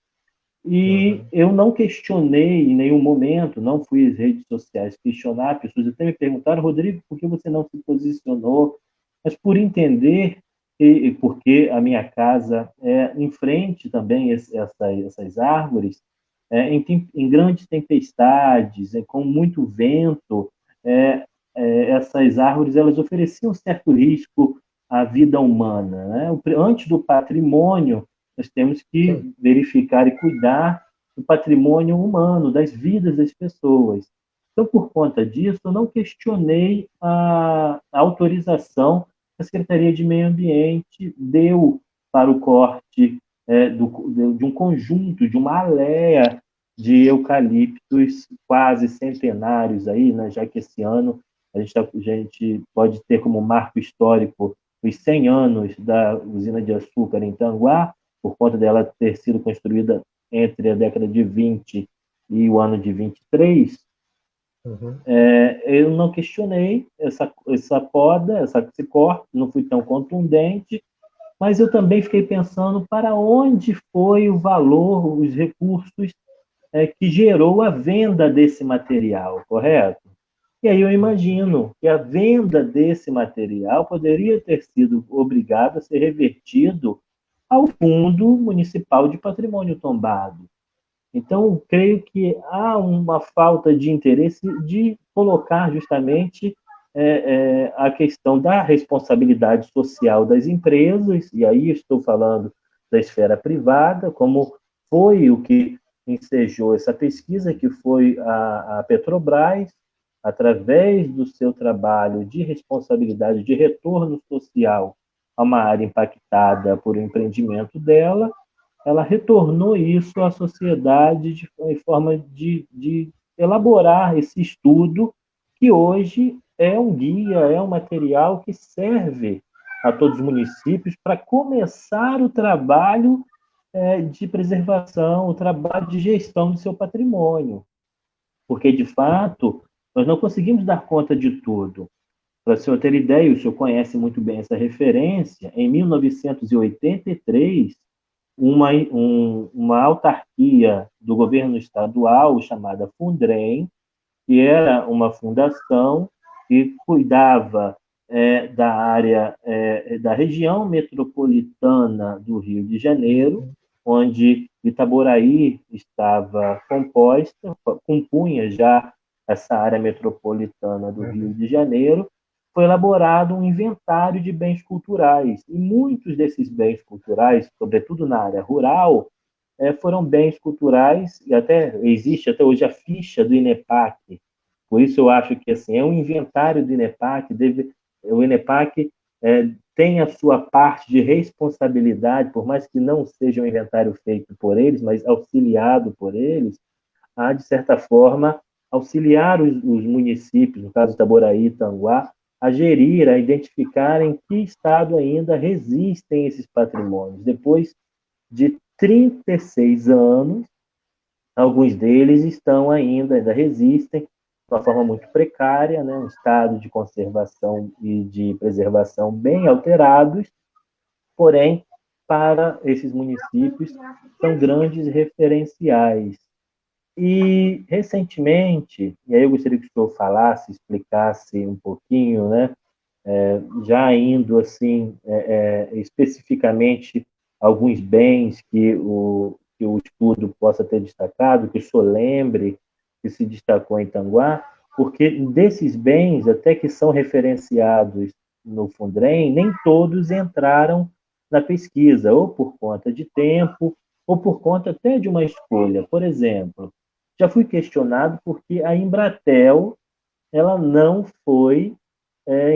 E eu não questionei em nenhum momento, não fui às redes sociais questionar, pessoas até me perguntaram, Rodrigo, por que você não se posicionou? Mas por entender, e porque a minha casa é em frente também essas árvores, em grandes tempestades, com muito vento, é, essas árvores elas ofereciam certo risco à vida humana, né? Antes do patrimônio, nós temos que Sim. verificar e cuidar do patrimônio humano, das vidas das pessoas. Então, por conta disso, eu não questionei a autorização que a Secretaria de Meio Ambiente deu para o corte de um conjunto, de uma alea de eucaliptos quase centenários aí, né? Já que esse ano a gente pode ter como marco histórico os 100 anos da usina de açúcar em Tanguá, por conta dela ter sido construída entre a década de 20 e o ano de 23, eu não questionei essa poda, esse corte, não fui tão contundente, mas eu também fiquei pensando para onde foi o valor, os recursos que gerou a venda desse material, correto? E aí eu imagino que a venda desse material poderia ter sido obrigada a ser revertido ao Fundo Municipal de Patrimônio Tombado. Então, creio que há uma falta de interesse de colocar justamente a questão da responsabilidade social das empresas, e aí estou falando da esfera privada, como foi o que ensejou essa pesquisa, que foi a Petrobras, através do seu trabalho de responsabilidade de retorno social a uma área impactada por um empreendimento dela, ela retornou isso à sociedade em forma de elaborar esse estudo, que hoje é um guia, é um material que serve a todos os municípios para começar o trabalho de preservação, o trabalho de gestão do seu patrimônio. Porque, de fato, nós não conseguimos dar conta de tudo. Para o senhor ter ideia, o senhor conhece muito bem essa referência, em 1983, uma autarquia do governo estadual chamada Fundrem, que era uma fundação que cuidava da área da região metropolitana do Rio de Janeiro, onde Itaboraí estava composta, compunha já essa área metropolitana do Rio de Janeiro. Foi elaborado um inventário de bens culturais, e muitos desses bens culturais, sobretudo na área rural, foram bens culturais, e até existe até hoje a ficha do INEPAC. Por isso eu acho que assim, é um inventário do INEPAC, o INEPAC tem a sua parte de responsabilidade, por mais que não seja um inventário feito por eles, mas auxiliado por eles, a, de certa forma, auxiliar os municípios, no caso de Itaboraí e Tanguá, a gerir, a identificar em que estado ainda resistem esses patrimônios. Depois de 36 anos, alguns deles ainda resistem de uma forma muito precária, né? Um estado de conservação e de preservação bem alterados, porém, para esses municípios, são grandes referenciais. E, recentemente, e aí eu gostaria que o senhor falasse, explicasse um pouquinho, né? Já indo assim, especificamente, alguns bens que o estudo possa ter destacado, que o senhor lembre que se destacou em Tanguá, porque desses bens, até que são referenciados no Fundrem, nem todos entraram na pesquisa, ou por conta de tempo, ou por conta até de uma escolha. Por exemplo, já fui questionado porque a Embratel ela não foi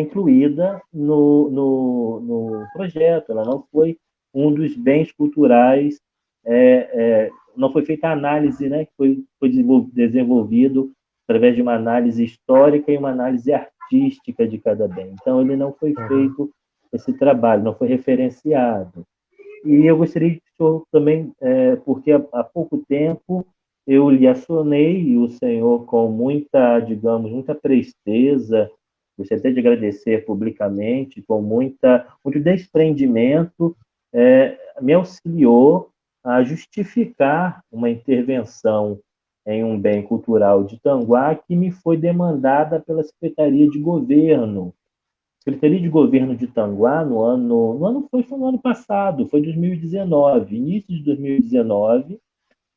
incluída no projeto, ela não foi um dos bens culturais, não foi feita a análise, né, que foi desenvolvido através de uma análise histórica e uma análise artística de cada bem. Então, ele não foi feito esse trabalho, não foi referenciado. E eu gostaria que o senhor também, porque há pouco tempo eu lhe acionei e o senhor, com muita, digamos, muita presteza, gostaria até de agradecer publicamente, com muito desprendimento, me auxiliou a justificar uma intervenção em um bem cultural de Tanguá que me foi demandada pela Secretaria de Governo. Secretaria de Governo de Tanguá, foi no ano passado, foi 2019, início de 2019,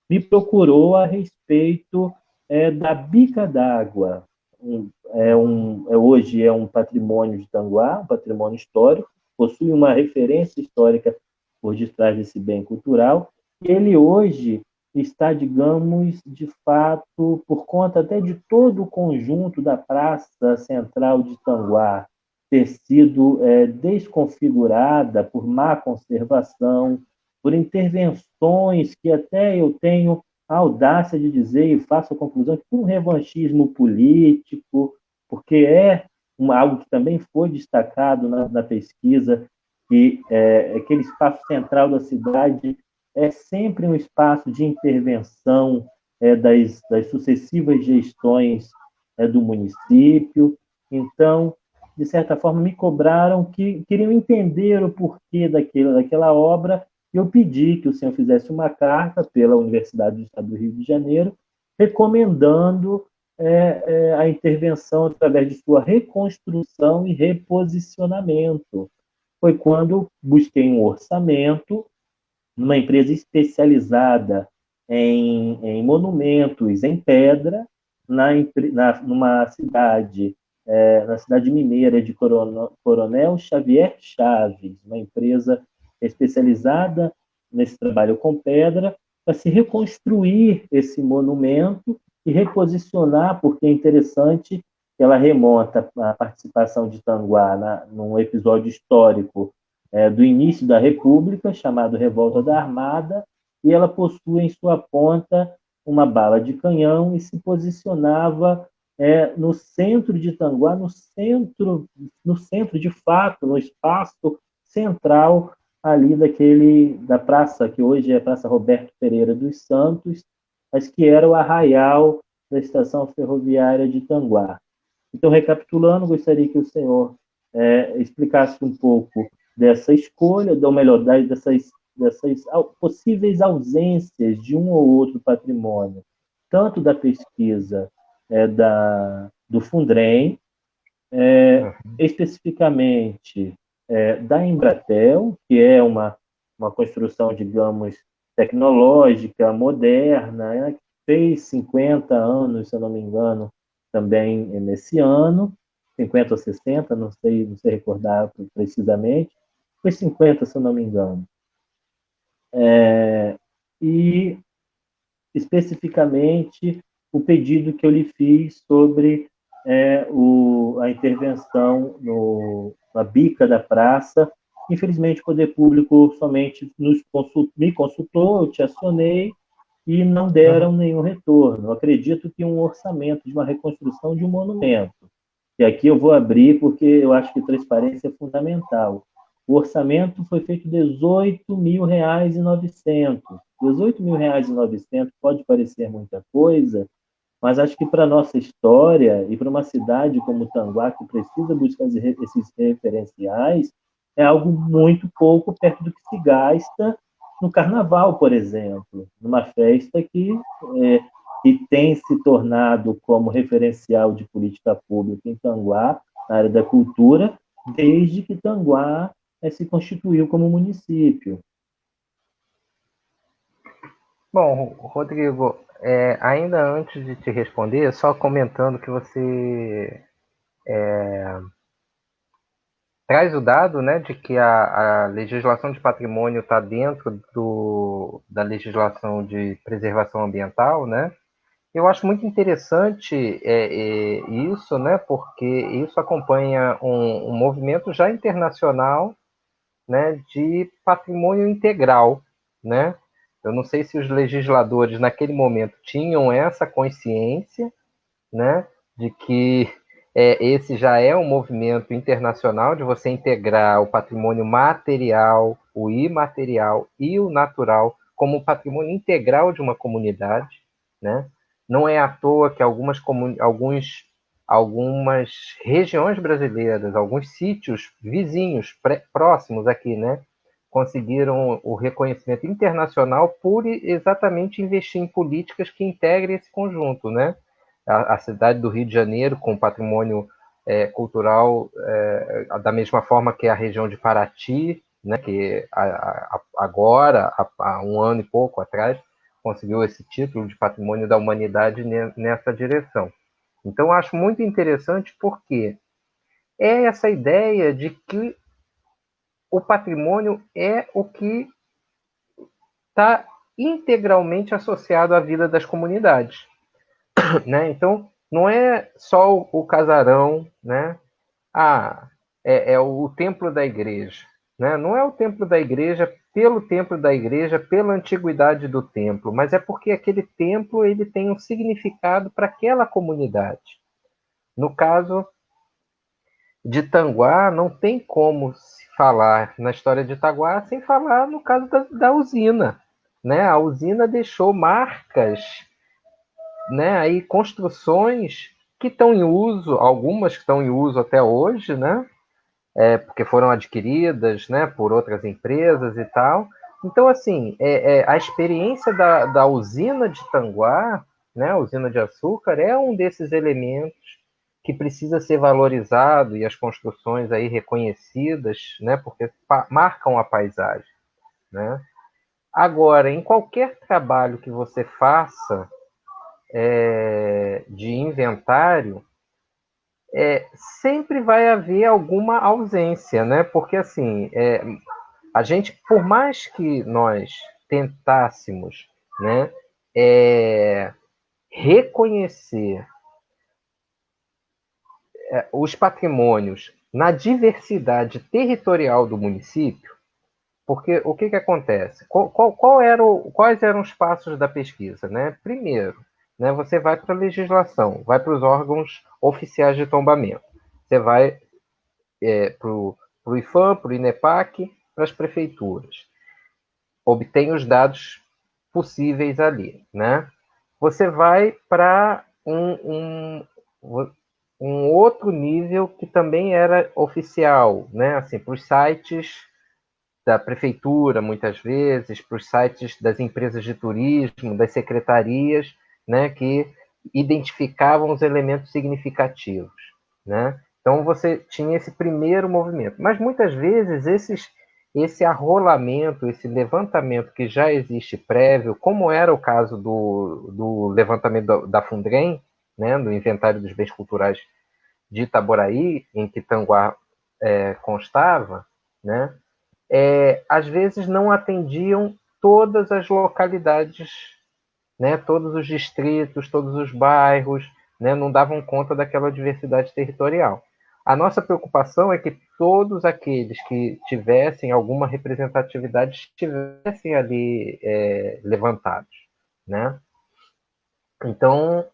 me procurou a respeito da bica d'água. Hoje é um patrimônio de Tanguá, um patrimônio histórico, possui uma referência histórica por detrás desse bem cultural, e ele hoje está, digamos, de fato, por conta até de todo o conjunto da Praça Central de Tanguá ter sido desconfigurada por má conservação, por intervenções que até eu tenho a audácia de dizer e faço a conclusão que por um revanchismo político, porque algo que também foi destacado na pesquisa, que aquele espaço central da cidade é sempre um espaço de intervenção das sucessivas gestões do município. Então, de certa forma, me cobraram que queriam entender o porquê daquela obra. Eu pedi que o senhor fizesse uma carta pela Universidade do Estado do Rio de Janeiro, recomendando a intervenção através de sua reconstrução e reposicionamento. Foi quando busquei um orçamento numa empresa especializada em monumentos em pedra, numa cidade, na cidade mineira de Coronel Xavier Chaves, uma empresa especializada nesse trabalho com pedra, para se reconstruir esse monumento e reposicionar, porque é interessante que ela remonta à participação de Tanguá num episódio histórico do início da República, chamado Revolta da Armada, e ela possui em sua ponta uma bala de canhão e se posicionava no centro de Tanguá, no centro de fato, no espaço central ali da praça, que hoje é a Praça Roberto Pereira dos Santos, mas que era o arraial da estação ferroviária de Tanguá. Então, recapitulando, gostaria que o senhor explicasse um pouco dessa escolha, ou melhor, dessas possíveis ausências de um ou outro patrimônio, tanto da pesquisa do Fundrem, especificamente da Embratel, que é uma construção, digamos, tecnológica, moderna, que fez 50 anos, se eu não me engano, também nesse ano, 50 ou 60, não sei recordar precisamente, foi 50, se eu não me engano. E, especificamente, o pedido que eu lhe fiz sobre a intervenção na bica da praça. Infelizmente, o poder público somente me consultou, eu te acionei, e não deram nenhum retorno. Eu acredito que um orçamento de uma reconstrução de um monumento, e aqui eu vou abrir porque eu acho que transparência é fundamental. O orçamento foi feito R$ 18.900. R$ 18.900 pode parecer muita coisa, mas acho que para a nossa história e para uma cidade como Tanguá, que precisa buscar esses referenciais, é algo muito pouco perto do que se gasta no Carnaval, por exemplo, numa festa que tem se tornado como referencial de política pública em Tanguá, na área da cultura, desde que Tanguá se constituiu como município. Bom, Rodrigo, ainda antes de te responder, só comentando que você traz o dado, né, de que a legislação de patrimônio está dentro da legislação de preservação ambiental, né? Eu acho muito interessante isso, né, porque isso acompanha um movimento já internacional, né, de patrimônio integral, né? Eu não sei se os legisladores naquele momento tinham essa consciência, né, de que esse já é um movimento internacional de você integrar o patrimônio material o imaterial e o natural como patrimônio integral de uma comunidade, né? Não é à toa que algumas regiões brasileiras, alguns sítios vizinhos, próximos aqui, né, conseguiram o reconhecimento internacional por exatamente investir em políticas que integrem esse conjunto, né? A cidade do Rio de Janeiro, com patrimônio cultural, da mesma forma que a região de Paraty, né, que agora, há um ano e pouco atrás, conseguiu esse título de Patrimônio da Humanidade nessa direção. Então, acho muito interessante porque é essa ideia de que o patrimônio é o que está integralmente associado à vida das comunidades, né? Então, não é só o casarão, né? É o templo da igreja, né? Não é o templo da igreja pelo templo da igreja, pela antiguidade do templo, mas é porque aquele templo ele tem um significado para aquela comunidade. No caso de Tanguá, não tem como se falar na história de Itaguá sem falar no caso da usina, né? A usina deixou marcas, né? Aí construções que estão em uso, algumas que estão em uso até hoje, né? Porque foram adquiridas, né, por outras empresas e tal. Então, assim, a experiência da usina de Tanguá, né, a usina de açúcar, é um desses elementos que precisa ser valorizado e as construções aí reconhecidas, né, porque marcam a paisagem, né? Agora, em qualquer trabalho que você faça de inventário, sempre vai haver alguma ausência, né? Porque assim, a gente, por mais que nós tentássemos, né, reconhecer os patrimônios na diversidade territorial do município, porque o que acontece? Quais eram os passos da pesquisa, né? Primeiro, né, você vai para a legislação, vai para os órgãos oficiais de tombamento, você vai para o IFAM, para o INEPAC, para as prefeituras. Obtém os dados possíveis ali, né? Você vai para um outro nível que também era oficial, né? Assim, para os sites da prefeitura, muitas vezes, para os sites das empresas de turismo, das secretarias, né? Que identificavam os elementos significativos, né? Então você tinha esse primeiro movimento, mas muitas vezes esse arrolamento, esse levantamento que já existe prévio, como era o caso do levantamento da Fundrem, né, do Inventário dos Bens Culturais de Itaboraí, em que Tanguá constava, né, às vezes não atendiam todas as localidades, né, todos os distritos, todos os bairros, né, não davam conta daquela diversidade territorial. A nossa preocupação é que todos aqueles que tivessem alguma representatividade estivessem ali levantados, né? Então,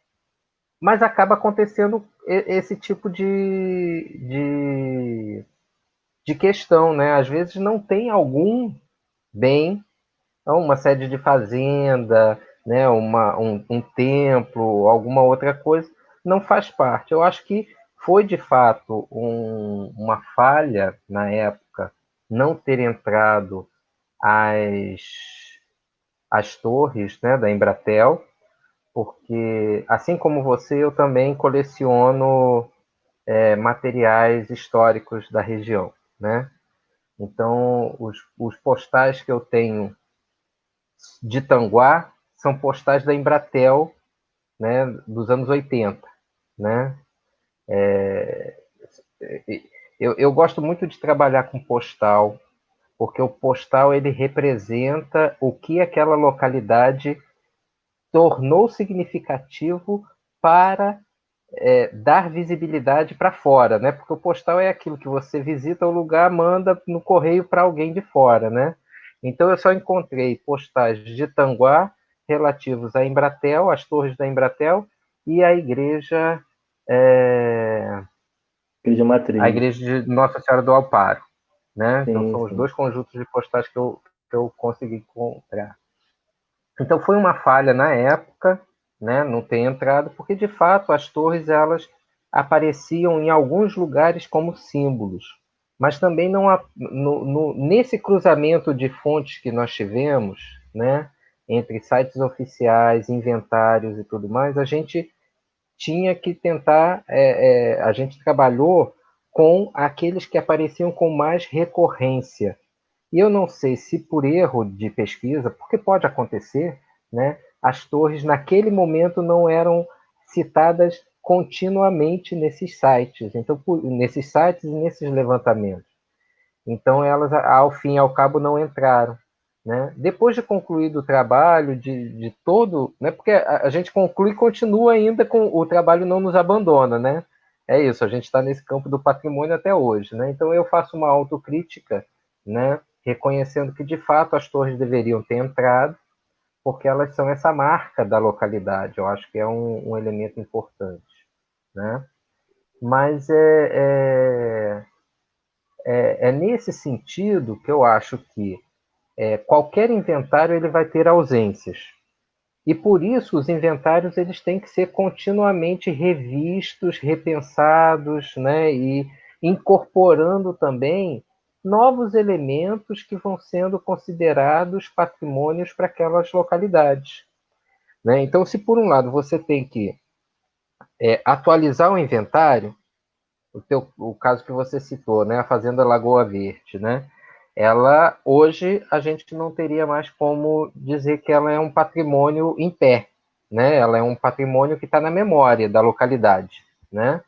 mas acaba acontecendo esse tipo de questão, né? Às vezes não tem algum bem, uma sede de fazenda, né? Um templo, alguma outra coisa, não faz parte. Eu acho que foi de fato uma falha na época não ter entrado as, as torres, né, da Embratel, porque assim como você, eu também coleciono materiais históricos da região, né? Então, os postais que eu tenho de Tanguá são postais da Embratel, né, dos anos 80, né? Eu gosto muito de trabalhar com postal, porque o postal ele representa o que aquela localidade tornou significativo para dar visibilidade para fora, né? Porque o postal é aquilo que você visita o lugar, manda no correio para alguém de fora, né? Então eu só encontrei postais de Tanguá relativos à Embratel, às torres da Embratel e à igreja, Igreja a Matriz. igreja de Nossa Senhora do Amparo, né? Então sim, são os sim. dois conjuntos de postais que eu consegui encontrar. Então foi uma falha na época, né, não ter entrado, porque de fato as torres elas apareciam em alguns lugares como símbolos, mas também não nesse cruzamento de fontes que nós tivemos, né, entre sites oficiais, inventários e tudo mais, a gente tinha que tentar, a gente trabalhou com aqueles que apareciam com mais recorrência. E eu não sei se por erro de pesquisa, porque pode acontecer, né, as torres naquele momento não eram citadas continuamente nesses sites, então nesses sites e nesses levantamentos. Então elas, ao fim e ao cabo, não entraram. Né? Depois de concluído o trabalho, de todo, né? Porque a gente conclui e continua ainda com o trabalho, não nos abandona, né? É isso, a gente está nesse campo do patrimônio até hoje, né? Então eu faço uma autocrítica, né? Reconhecendo que de fato as torres deveriam ter entrado, porque elas são essa marca da localidade. Eu acho que é um elemento importante, né? Mas é nesse sentido que eu acho que qualquer inventário ele vai ter ausências. E por isso os inventários eles têm que ser continuamente revistos, repensados, né? E incorporando também novos elementos que vão sendo considerados patrimônios para aquelas localidades. Né? Então, se por um lado você tem que atualizar o inventário, o caso que você citou, né? A Fazenda Lagoa Verde, né? Ela hoje a gente não teria mais como dizer que ela é um patrimônio em pé, né? Ela é um patrimônio que está na memória da localidade, né?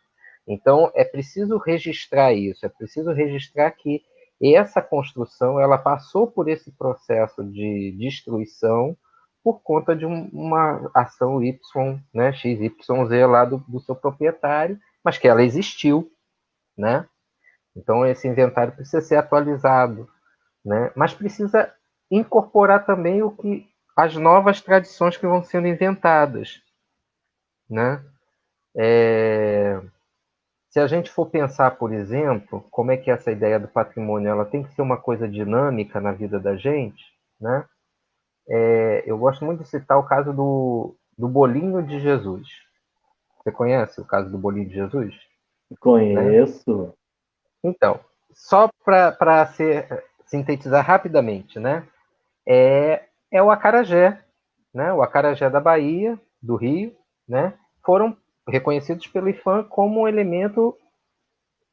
Então é preciso registrar isso, é preciso registrar que essa construção ela passou por esse processo de destruição por conta de uma ação Y, né, XYZ lá do seu proprietário, mas que ela existiu, né? Então esse inventário precisa ser atualizado, né? Mas precisa incorporar também as novas tradições que vão sendo inventadas, né? Se a gente for pensar, por exemplo, como é que essa ideia do patrimônio ela tem que ser uma coisa dinâmica na vida da gente, né? Eu gosto muito de citar o caso do bolinho de Jesus. Você conhece o caso do bolinho de Jesus? Né? Conheço. Então, só para sintetizar rapidamente, né? É o acarajé, né? O acarajé da Bahia, do Rio, né? Foram reconhecidos pelo IFAM como um elemento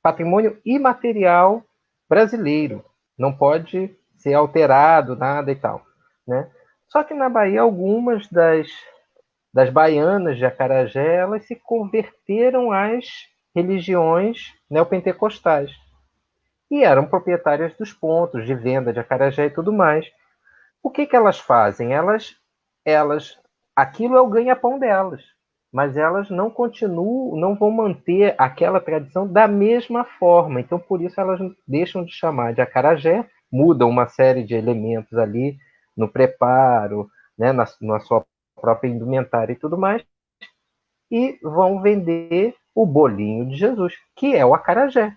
patrimônio imaterial brasileiro. Não pode ser alterado, nada e tal, né? Só que na Bahia, algumas das baianas de acarajé, elas se converteram às religiões neopentecostais e eram proprietárias dos pontos de venda de acarajé e tudo mais. O que elas fazem? Elas, aquilo é o ganha-pão delas, mas elas não continuam, não vão manter aquela tradição da mesma forma. Então, por isso, elas deixam de chamar de acarajé, mudam uma série de elementos ali no preparo, né, na sua própria indumentária e tudo mais, e vão vender o bolinho de Jesus, que é o acarajé.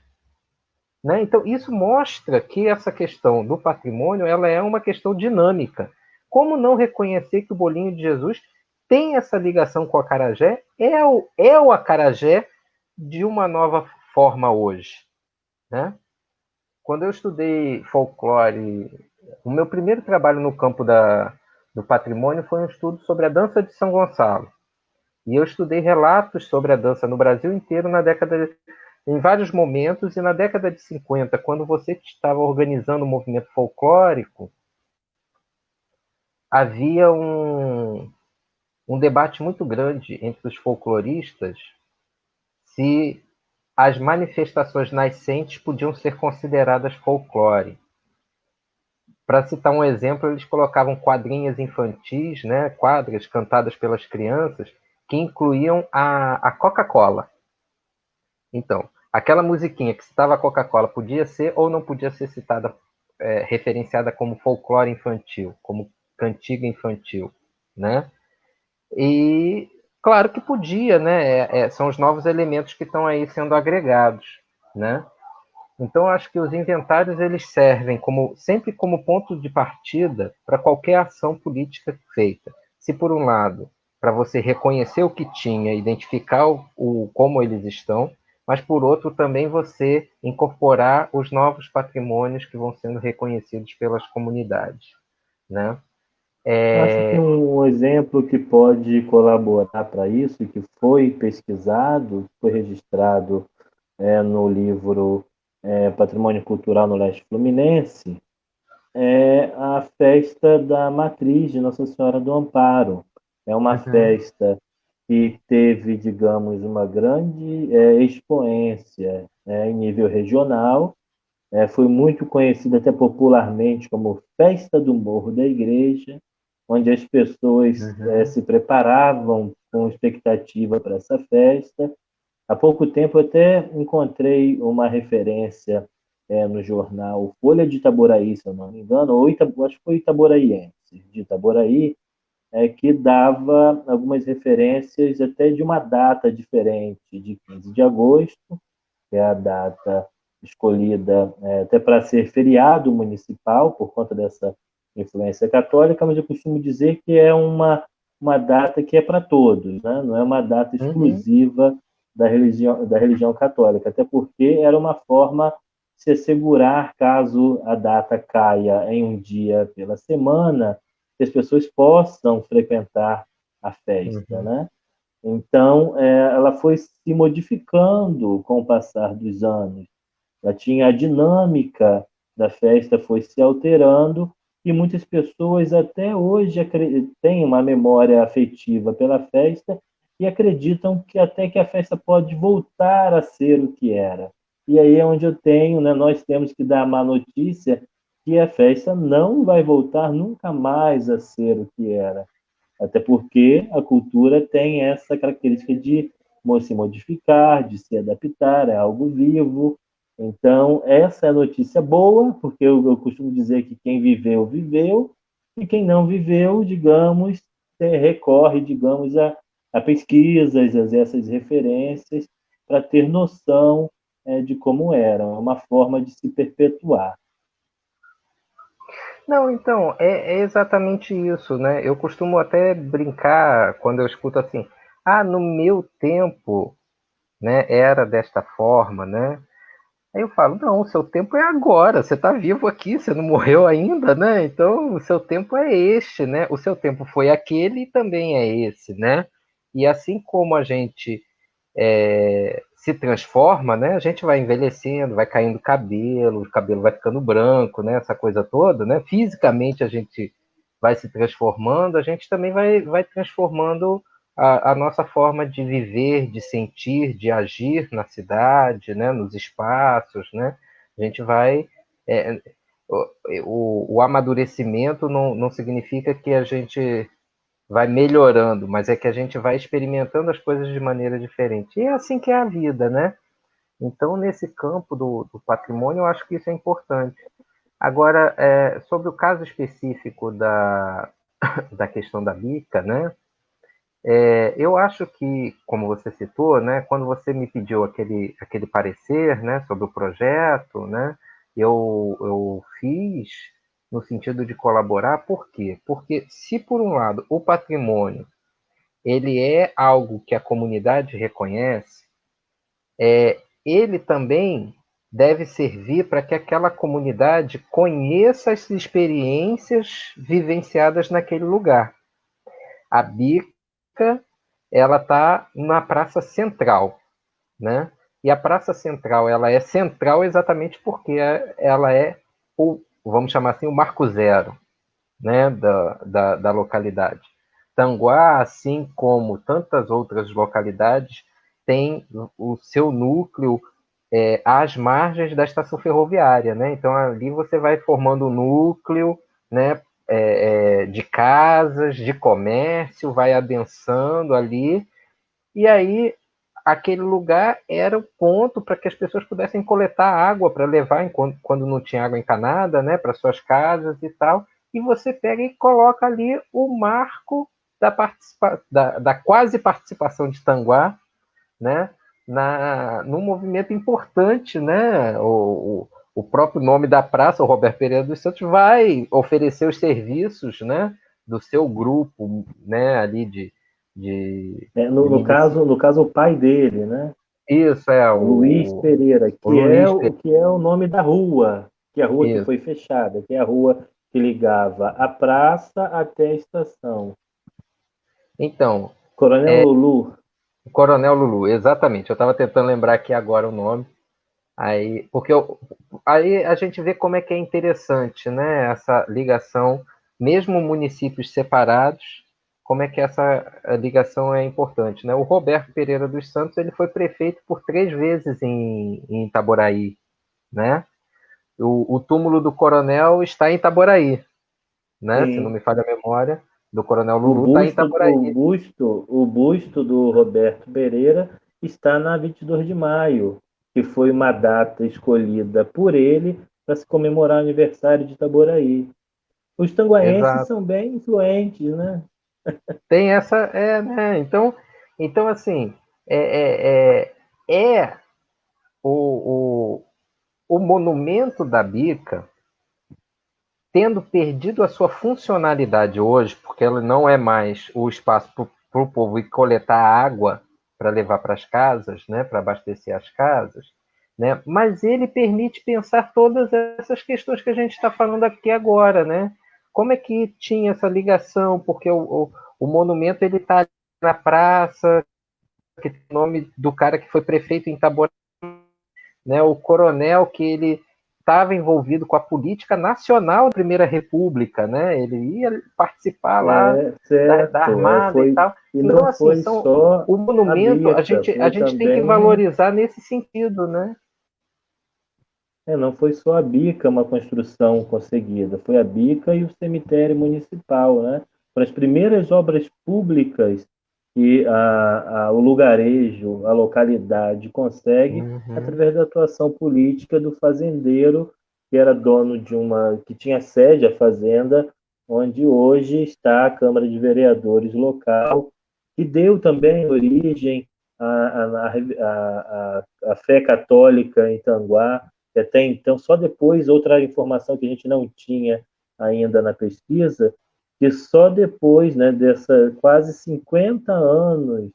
Né? Então, isso mostra que essa questão do patrimônio ela é uma questão dinâmica. Como não reconhecer que o bolinho de Jesus tem essa ligação com o acarajé? É o acarajé de uma nova forma hoje. Né? Quando eu estudei folclore, o meu primeiro trabalho no campo do patrimônio foi um estudo sobre a dança de São Gonçalo. E eu estudei relatos sobre a dança no Brasil inteiro em vários momentos, e na década de 50, quando você estava organizando o movimento folclórico, havia um debate muito grande entre os folcloristas se as manifestações nascentes podiam ser consideradas folclore. Para citar um exemplo, eles colocavam quadrinhas infantis, né, quadras cantadas pelas crianças, que incluíam a Coca-Cola. Então, aquela musiquinha que citava a Coca-Cola podia ser ou não podia ser citada, referenciada como folclore infantil, como cantiga infantil, né? E claro que podia, né? São os novos elementos que estão aí sendo agregados, né? Então, acho que os inventários eles servem sempre como ponto de partida para qualquer ação política feita. Se, por um lado, para você reconhecer o que tinha, identificar como eles estão, mas, por outro, também você incorporar os novos patrimônios que vão sendo reconhecidos pelas comunidades, né? Acho que um exemplo que pode colaborar para isso, que foi pesquisado, foi registrado no livro Patrimônio Cultural no Leste Fluminense, é a festa da Matriz de Nossa Senhora do Amparo. É uma Uhum, festa que teve, digamos, uma grande expoência em nível regional. Foi muito conhecida até popularmente como Festa do Morro da Igreja, onde as pessoas uhum, se preparavam com expectativa para essa festa. Há pouco tempo eu até encontrei uma referência no jornal Folha de Itaboraí, se eu não me engano, ou acho que foi Itaboraiense, de Itaboraí, que dava algumas referências até de uma data diferente, de 15 de agosto, que é a data escolhida até para ser feriado municipal, por conta dessa influência católica, mas eu costumo dizer que é uma data que é para todos, né? Não é uma data uhum, exclusiva da religião católica, até porque era uma forma de se assegurar, caso a data caia em um dia pela semana, que as pessoas possam frequentar a festa, uhum. né? Então, ela foi se modificando com o passar dos anos. Ela tinha a dinâmica da festa foi se alterando e muitas pessoas até hoje têm uma memória afetiva pela festa e acreditam que até que a festa pode voltar a ser o que era. E aí é onde eu tenho, né, nós temos que dar a má notícia que a festa não vai voltar nunca mais a ser o que era. Até porque a cultura tem essa característica de se modificar, de se adaptar, é algo vivo. Então, essa é a notícia boa, porque eu costumo dizer que quem viveu, viveu, e quem não viveu, digamos, recorre, digamos, a pesquisas, a essas referências, para ter noção de como era. É uma forma de se perpetuar. Não, então, é exatamente isso, né? Eu costumo até brincar quando eu escuto assim, no meu tempo, né, era desta forma, né? Aí eu falo, não, o seu tempo é agora, você está vivo aqui, você não morreu ainda, né? Então, o seu tempo é este, né? O seu tempo foi aquele e também é esse, né? E assim como a gente se transforma, né? A gente vai envelhecendo, vai caindo cabelo, o cabelo vai ficando branco, né? Essa coisa toda, né? Fisicamente a gente vai se transformando, a gente também vai transformando a nossa forma de viver, de sentir, de agir na cidade, né? Nos espaços, né? A gente vai é, o amadurecimento não significa que a gente vai melhorando, mas é que a gente vai experimentando as coisas de maneira diferente. E é assim que é a vida, né? Então, nesse campo do patrimônio, eu acho que isso é importante. Agora, sobre o caso específico da questão da bica, né? Eu acho que, como você citou, né, quando você me pediu aquele parecer, né, sobre o projeto, né, eu fiz no sentido de colaborar, por quê? Porque se, por um lado, o patrimônio ele é algo que a comunidade reconhece, ele também deve servir para que aquela comunidade conheça as experiências vivenciadas naquele lugar. A Bica, ela está na Praça Central, né? E a Praça Central, ela é central exatamente porque ela é vamos chamar assim, o marco zero, né, da localidade. Tanguá, assim como tantas outras localidades, tem o seu núcleo às margens da estação ferroviária, né? Então ali você vai formando um núcleo, né, de casas, de comércio, vai adensando ali, e aí aquele lugar era o ponto para que as pessoas pudessem coletar água para levar quando não tinha água encanada, né, para suas casas e tal. E você pega e coloca ali o marco da quase participação de Tanguá, né, num movimento importante, né? O próprio nome da praça, o Roberto Pereira dos Santos, vai oferecer os serviços, né, do seu grupo, né, ali No, de milícia. no caso, o pai dele, né? Isso é Luiz Pereira, o Luiz Pereira. que é o nome da rua, que é a rua que Isso, foi fechada, que é a rua que ligava a praça até a estação. então, Coronel Lulu. Coronel Lulu, exatamente. Eu estava tentando lembrar aqui agora o nome. Aí, aí a gente vê como é que é interessante, né? Essa ligação, mesmo municípios separados, como é que essa ligação é importante, né? O Roberto Pereira dos Santos ele foi prefeito por 3 vezes em Itaboraí, né? O túmulo do coronel está em Itaboraí, né? Se não Sim. me falha a memória, do Coronel Lulu está em Itaboraí. O busto do Roberto Pereira está na 22 de maio, que foi uma data escolhida por ele para se comemorar o aniversário de Itaboraí. Os tanguaenses Exato. são bem influentes, né? Tem essa, né? Então assim, é, é o, o monumento da Bica, tendo perdido a sua funcionalidade hoje, porque ela não é mais o espaço para o povo ir coletar água para levar para as casas, né, para abastecer as casas, né, mas ele permite pensar todas essas questões que a gente está falando aqui agora, né? Como é que tinha essa ligação? Porque o monumento ele está na praça, que tem o nome do cara que foi prefeito em Itaboraí, né? O coronel que ele estava envolvido com a política nacional da Primeira República, né? Ele ia participar lá É, da certo. Armada e tal. E Então, não assim, foi são só o a monumento Bica, a foi gente tem que também. valorizar nesse sentido, né? Não foi só a Bica uma construção conseguida, foi a Bica e o cemitério municipal, né? Foram as primeiras obras públicas que o lugarejo, a localidade consegue Uhum. através da atuação política do fazendeiro que era dono que tinha sede a fazenda, onde hoje está a Câmara de Vereadores local, que deu também origem à fé católica em Tanguá, que até então, só depois, outra informação que a gente não tinha ainda na pesquisa, que só depois, né, dessa quase 50 anos,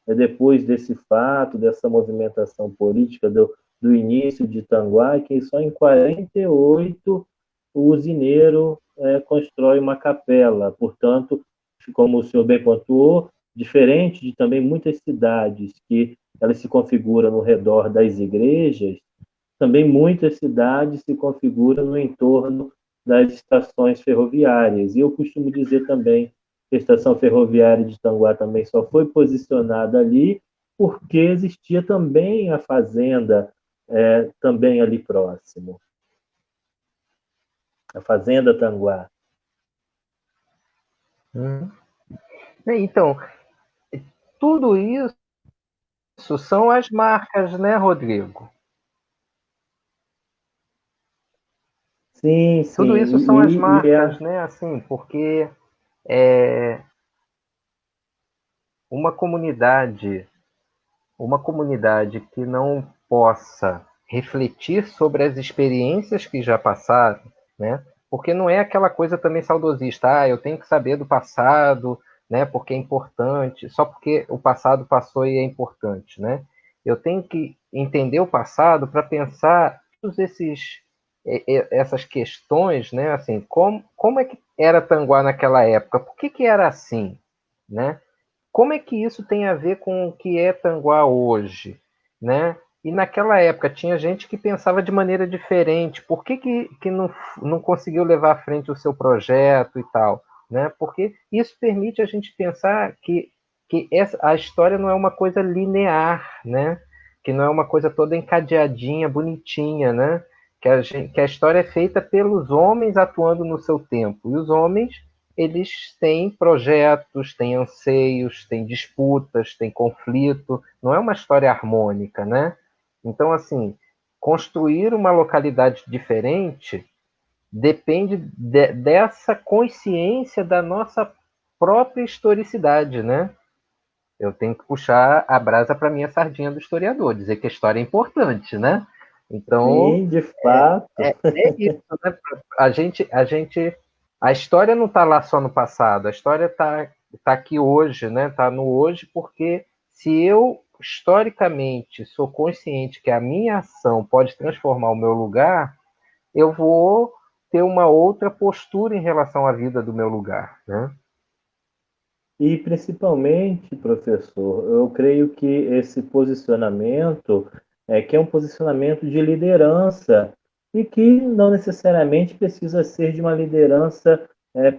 depois desse fato, dessa movimentação política do início de Tanguá, que só em 48 o usineiro constrói uma capela. Portanto, como o senhor bem pontuou, diferente de também muitas cidades que elas se configuram no redor das igrejas, também muitas cidades se configuram no entorno das estações ferroviárias. E eu costumo dizer também que a estação ferroviária de Tanguá também só foi posicionada ali porque existia também a fazenda também ali próximo, a Fazenda Tanguá. Uhum. Então, tudo isso são as marcas, né, Rodrigo? Sim, Tudo sim. isso são as marcas, né? Assim, porque é, uma comunidade uma comunidade que não possa refletir sobre as experiências que já passaram, né? Porque não é aquela coisa também saudosista, eu tenho que saber do passado, né? Porque é importante, só porque o passado passou e é importante, né? Eu tenho que entender o passado para pensar todos essas questões, né? Assim, como é que era Tanguá naquela época? Por que era assim, né? Como é que isso tem a ver com o que é Tanguá hoje, né? E naquela época tinha gente que pensava de maneira diferente. Por que não conseguiu levar à frente o seu projeto e tal, né? Porque isso permite a gente pensar que a história não é uma coisa linear, né? Que não é uma coisa toda encadeadinha, bonitinha, né? Que a história é feita pelos homens atuando no seu tempo. E os homens eles têm projetos, têm anseios, têm disputas, têm conflito. Não é uma história harmônica, né? Então, assim, construir uma localidade diferente depende dessa consciência da nossa própria historicidade, né? eu tenho que puxar a brasa para minha sardinha do historiador, dizer que a história é importante, né? Então, Sim, de fato. é isso, né? A história não está lá só no passado, a história tá aqui hoje, né? Está no hoje, porque se eu historicamente sou consciente que a minha ação pode transformar o meu lugar, eu vou ter uma outra postura em relação à vida do meu lugar, né? E principalmente, professor, eu creio que esse posicionamento que é um posicionamento de liderança e que não necessariamente precisa ser de uma liderança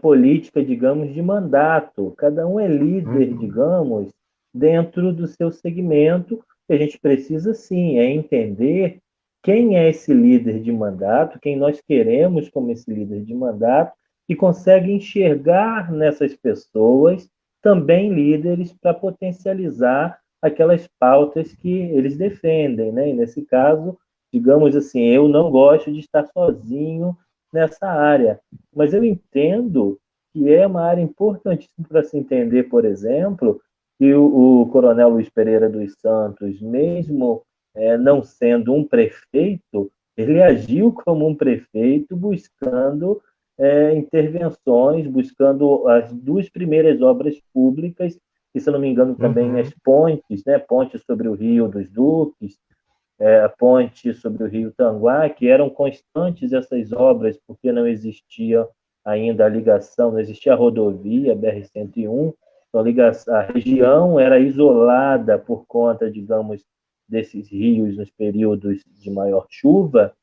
política, digamos, de mandato. Cada um é líder, Uhum, digamos, dentro do seu segmento. E a gente precisa sim entender quem é esse líder de mandato, quem nós queremos como esse líder de mandato e consegue enxergar nessas pessoas também líderes para potencializar aquelas pautas que eles defendem, né? E nesse caso, digamos assim, eu não gosto de estar sozinho nessa área, mas eu entendo que é uma área importantíssima para se entender, por exemplo, que o Coronel Luiz Pereira dos Santos, mesmo não sendo um prefeito, ele agiu como um prefeito buscando intervenções, buscando as duas primeiras obras públicas, e se eu não me engano também as uhum, pontes, né, ponte sobre o Rio dos Duques, a ponte sobre o Rio Tanguá, que eram constantes essas obras, porque não existia ainda a ligação, não existia a rodovia BR-101, então a região era isolada por conta, digamos, desses rios nos períodos de maior chuva,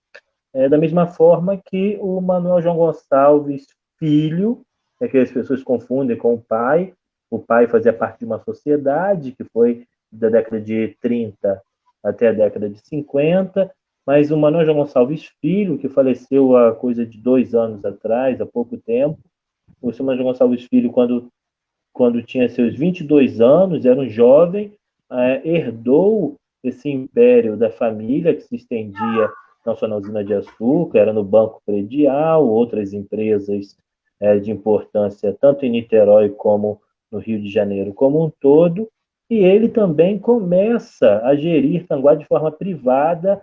da mesma forma que o Manuel João Gonçalves Filho, que as pessoas confundem com o pai fazia parte de uma sociedade que foi da década de 30 até a década de 50, mas o Manuel João Gonçalves Filho, que faleceu há coisa de 2 anos atrás, há pouco tempo, o senhor Manuel Gonçalves Filho, quando tinha seus 22 anos, era um jovem, herdou esse império da família que se estendia não só na usina de açúcar, era no Banco Predial, outras empresas de importância tanto em Niterói como no Rio de Janeiro como um todo, e ele também começa a gerir Tanguá de forma privada,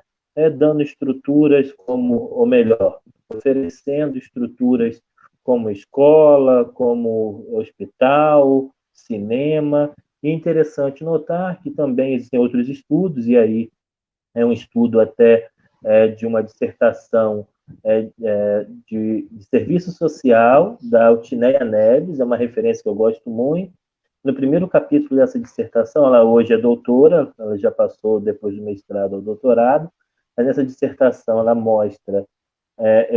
dando estruturas como, ou melhor, oferecendo estruturas como escola, como hospital, cinema. E é interessante notar que também existem outros estudos, e aí é um estudo até de uma dissertação de serviço social da Altineia Neves, é uma referência que eu gosto muito. No primeiro capítulo dessa dissertação, ela hoje é doutora, ela já passou depois do mestrado ao doutorado, mas nessa dissertação ela mostra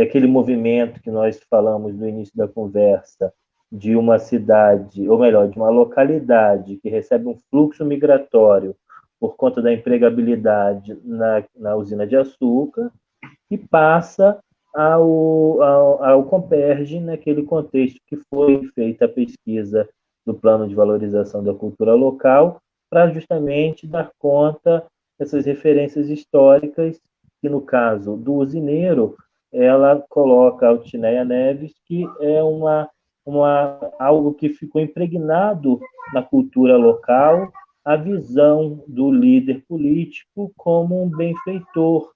aquele movimento que nós falamos no início da conversa, de uma cidade, ou melhor, de uma localidade que recebe um fluxo migratório por conta da empregabilidade na usina de açúcar e passa ao Comperj, naquele contexto que foi feita a pesquisa do plano de valorização da cultura local, para justamente dar conta dessas referências históricas, que no caso do usineiro, ela coloca a Altineia Neves, que é algo que ficou impregnado na cultura local, a visão do líder político como um benfeitor,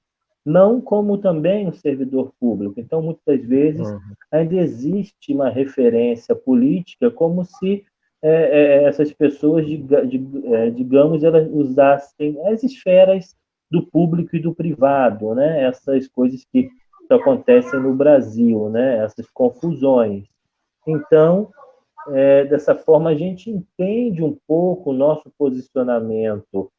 não como também um servidor público. Então, muitas vezes, uhum. ainda existe uma referência política como se essas pessoas, digamos, elas usassem as esferas do público e do privado, né? Essas coisas que acontecem no Brasil, né? Essas confusões. Então, dessa forma, a gente entende um pouco o nosso posicionamento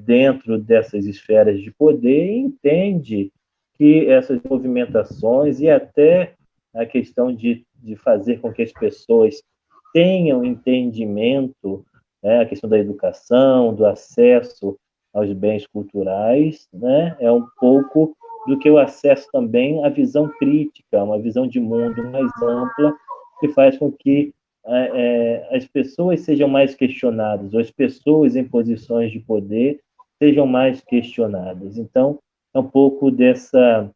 dentro dessas esferas de poder e entende que essas movimentações e até a questão de fazer com que as pessoas tenham entendimento, né, a questão da educação, do acesso aos bens culturais, né, é um pouco do que o acesso também à visão crítica, uma visão de mundo mais ampla, que faz com que as pessoas sejam mais questionadas, ou as pessoas em posições de poder sejam mais questionadas. Então, é um pouco dessa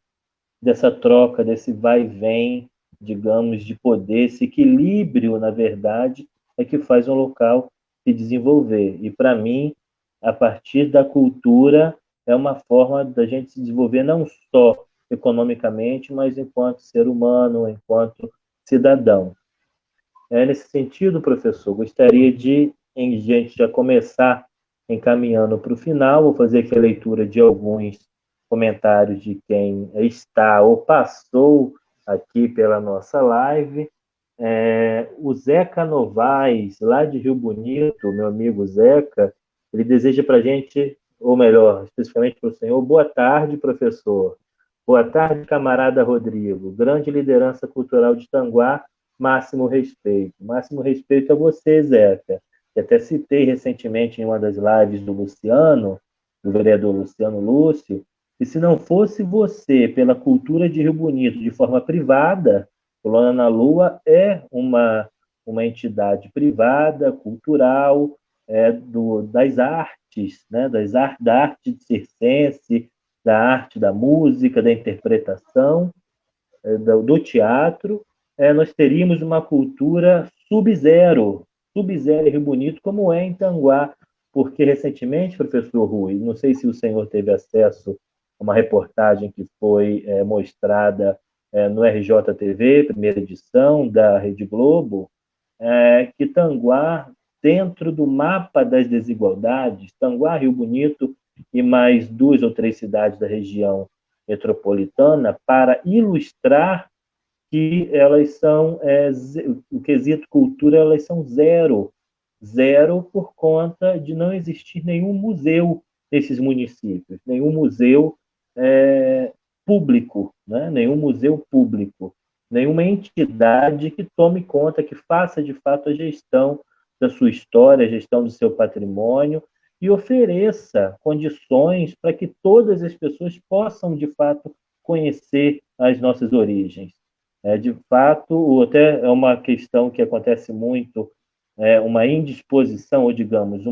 troca, desse vai e vem, digamos, de poder, esse equilíbrio, na verdade, é que faz um local se desenvolver. E, para mim, a partir da cultura, é uma forma da gente se desenvolver não só economicamente, mas enquanto ser humano, enquanto cidadão. Nesse sentido, professor, gostaria de, em gente, já começar encaminhando para o final, vou fazer aqui a leitura de alguns comentários de quem está ou passou aqui pela nossa live. O Zeca Novaes, lá de Rio Bonito, meu amigo Zeca, ele deseja para a gente, ou melhor, especificamente para o senhor, boa tarde, professor. Boa tarde, camarada Rodrigo. Grande liderança cultural de Tanguá, máximo respeito. Máximo respeito a você, Zeca. Que até citei recentemente em uma das lives do Luciano, do vereador Luciano Lúcio, que se não fosse você pela cultura de Rio Bonito de forma privada, Colônia na Lua é uma entidade privada, cultural, das artes, né? Da arte circense, da arte da música, da interpretação, do teatro. Nós teríamos uma cultura sub-zero em Rio Bonito, como é em Tanguá, porque recentemente, professor Rui, não sei se o senhor teve acesso a uma reportagem que foi mostrada no RJTV, primeira edição da Rede Globo, que Tanguá, dentro do mapa das desigualdades, Tanguá, Rio Bonito e mais 2 ou 3 cidades da região metropolitana, para ilustrar que elas são, o quesito cultura, elas são zero. Zero por conta de não existir nenhum museu nesses municípios, nenhum museu público, né? Nenhum museu público, nenhuma entidade que tome conta, que faça de fato a gestão da sua história, a gestão do seu patrimônio e ofereça condições para que todas as pessoas possam de fato conhecer as nossas origens. De fato, até é uma questão que acontece muito, uma indisposição, ou digamos,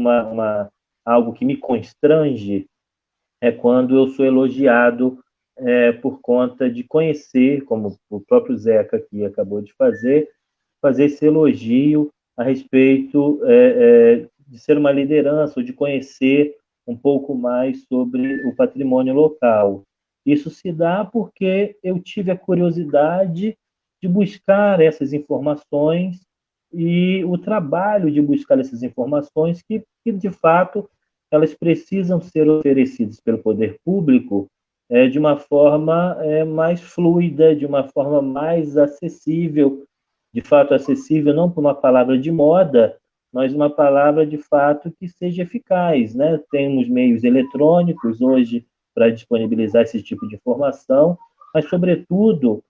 algo que me constrange, é quando eu sou elogiado por conta de conhecer, como o próprio Zeca aqui acabou de fazer esse elogio a respeito de ser uma liderança, ou de conhecer um pouco mais sobre o patrimônio local. Isso se dá porque eu tive a curiosidade de buscar essas informações e o trabalho de buscar essas informações que de fato, elas precisam ser oferecidas pelo poder público de uma forma mais fluida, de uma forma mais acessível, de fato acessível não por uma palavra de moda, mas uma palavra de fato que seja eficaz, né? Temos meios eletrônicos hoje para disponibilizar esse tipo de informação, mas sobretudo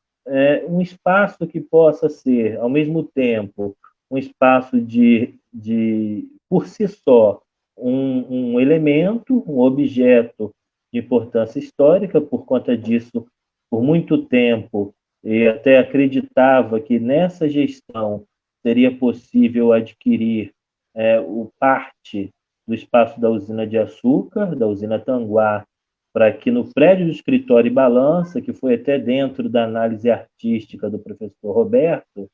um espaço que possa ser, ao mesmo tempo, um espaço por si só, um elemento, um objeto de importância histórica. Por conta disso, por muito tempo, e até acreditava que nessa gestão seria possível adquirir o parte do espaço da usina de açúcar, da usina Tanguá, para que no prédio do escritório e balança, que foi até dentro da análise artística do professor Roberto,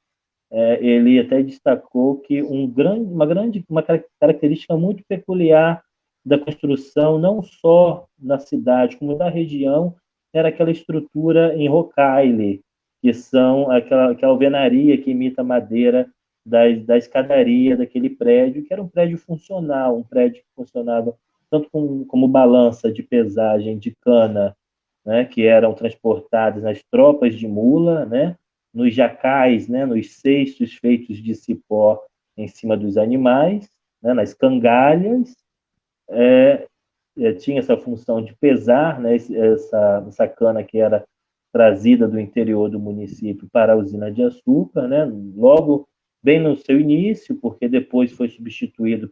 ele até destacou que uma característica muito peculiar da construção, não só na cidade, como da região, era aquela estrutura em rocaille, que são aquela alvenaria que imita a madeira da escadaria daquele prédio, que era um prédio funcional, um prédio que funcionava tanto como balança de pesagem de cana, né, que eram transportadas nas tropas de mula, né, nos jacais, né, nos cestos feitos de cipó em cima dos animais, né, nas cangalhas, tinha essa função de pesar, né, essa cana que era trazida do interior do município para a usina de açúcar, né, logo bem no seu início, porque depois foi substituído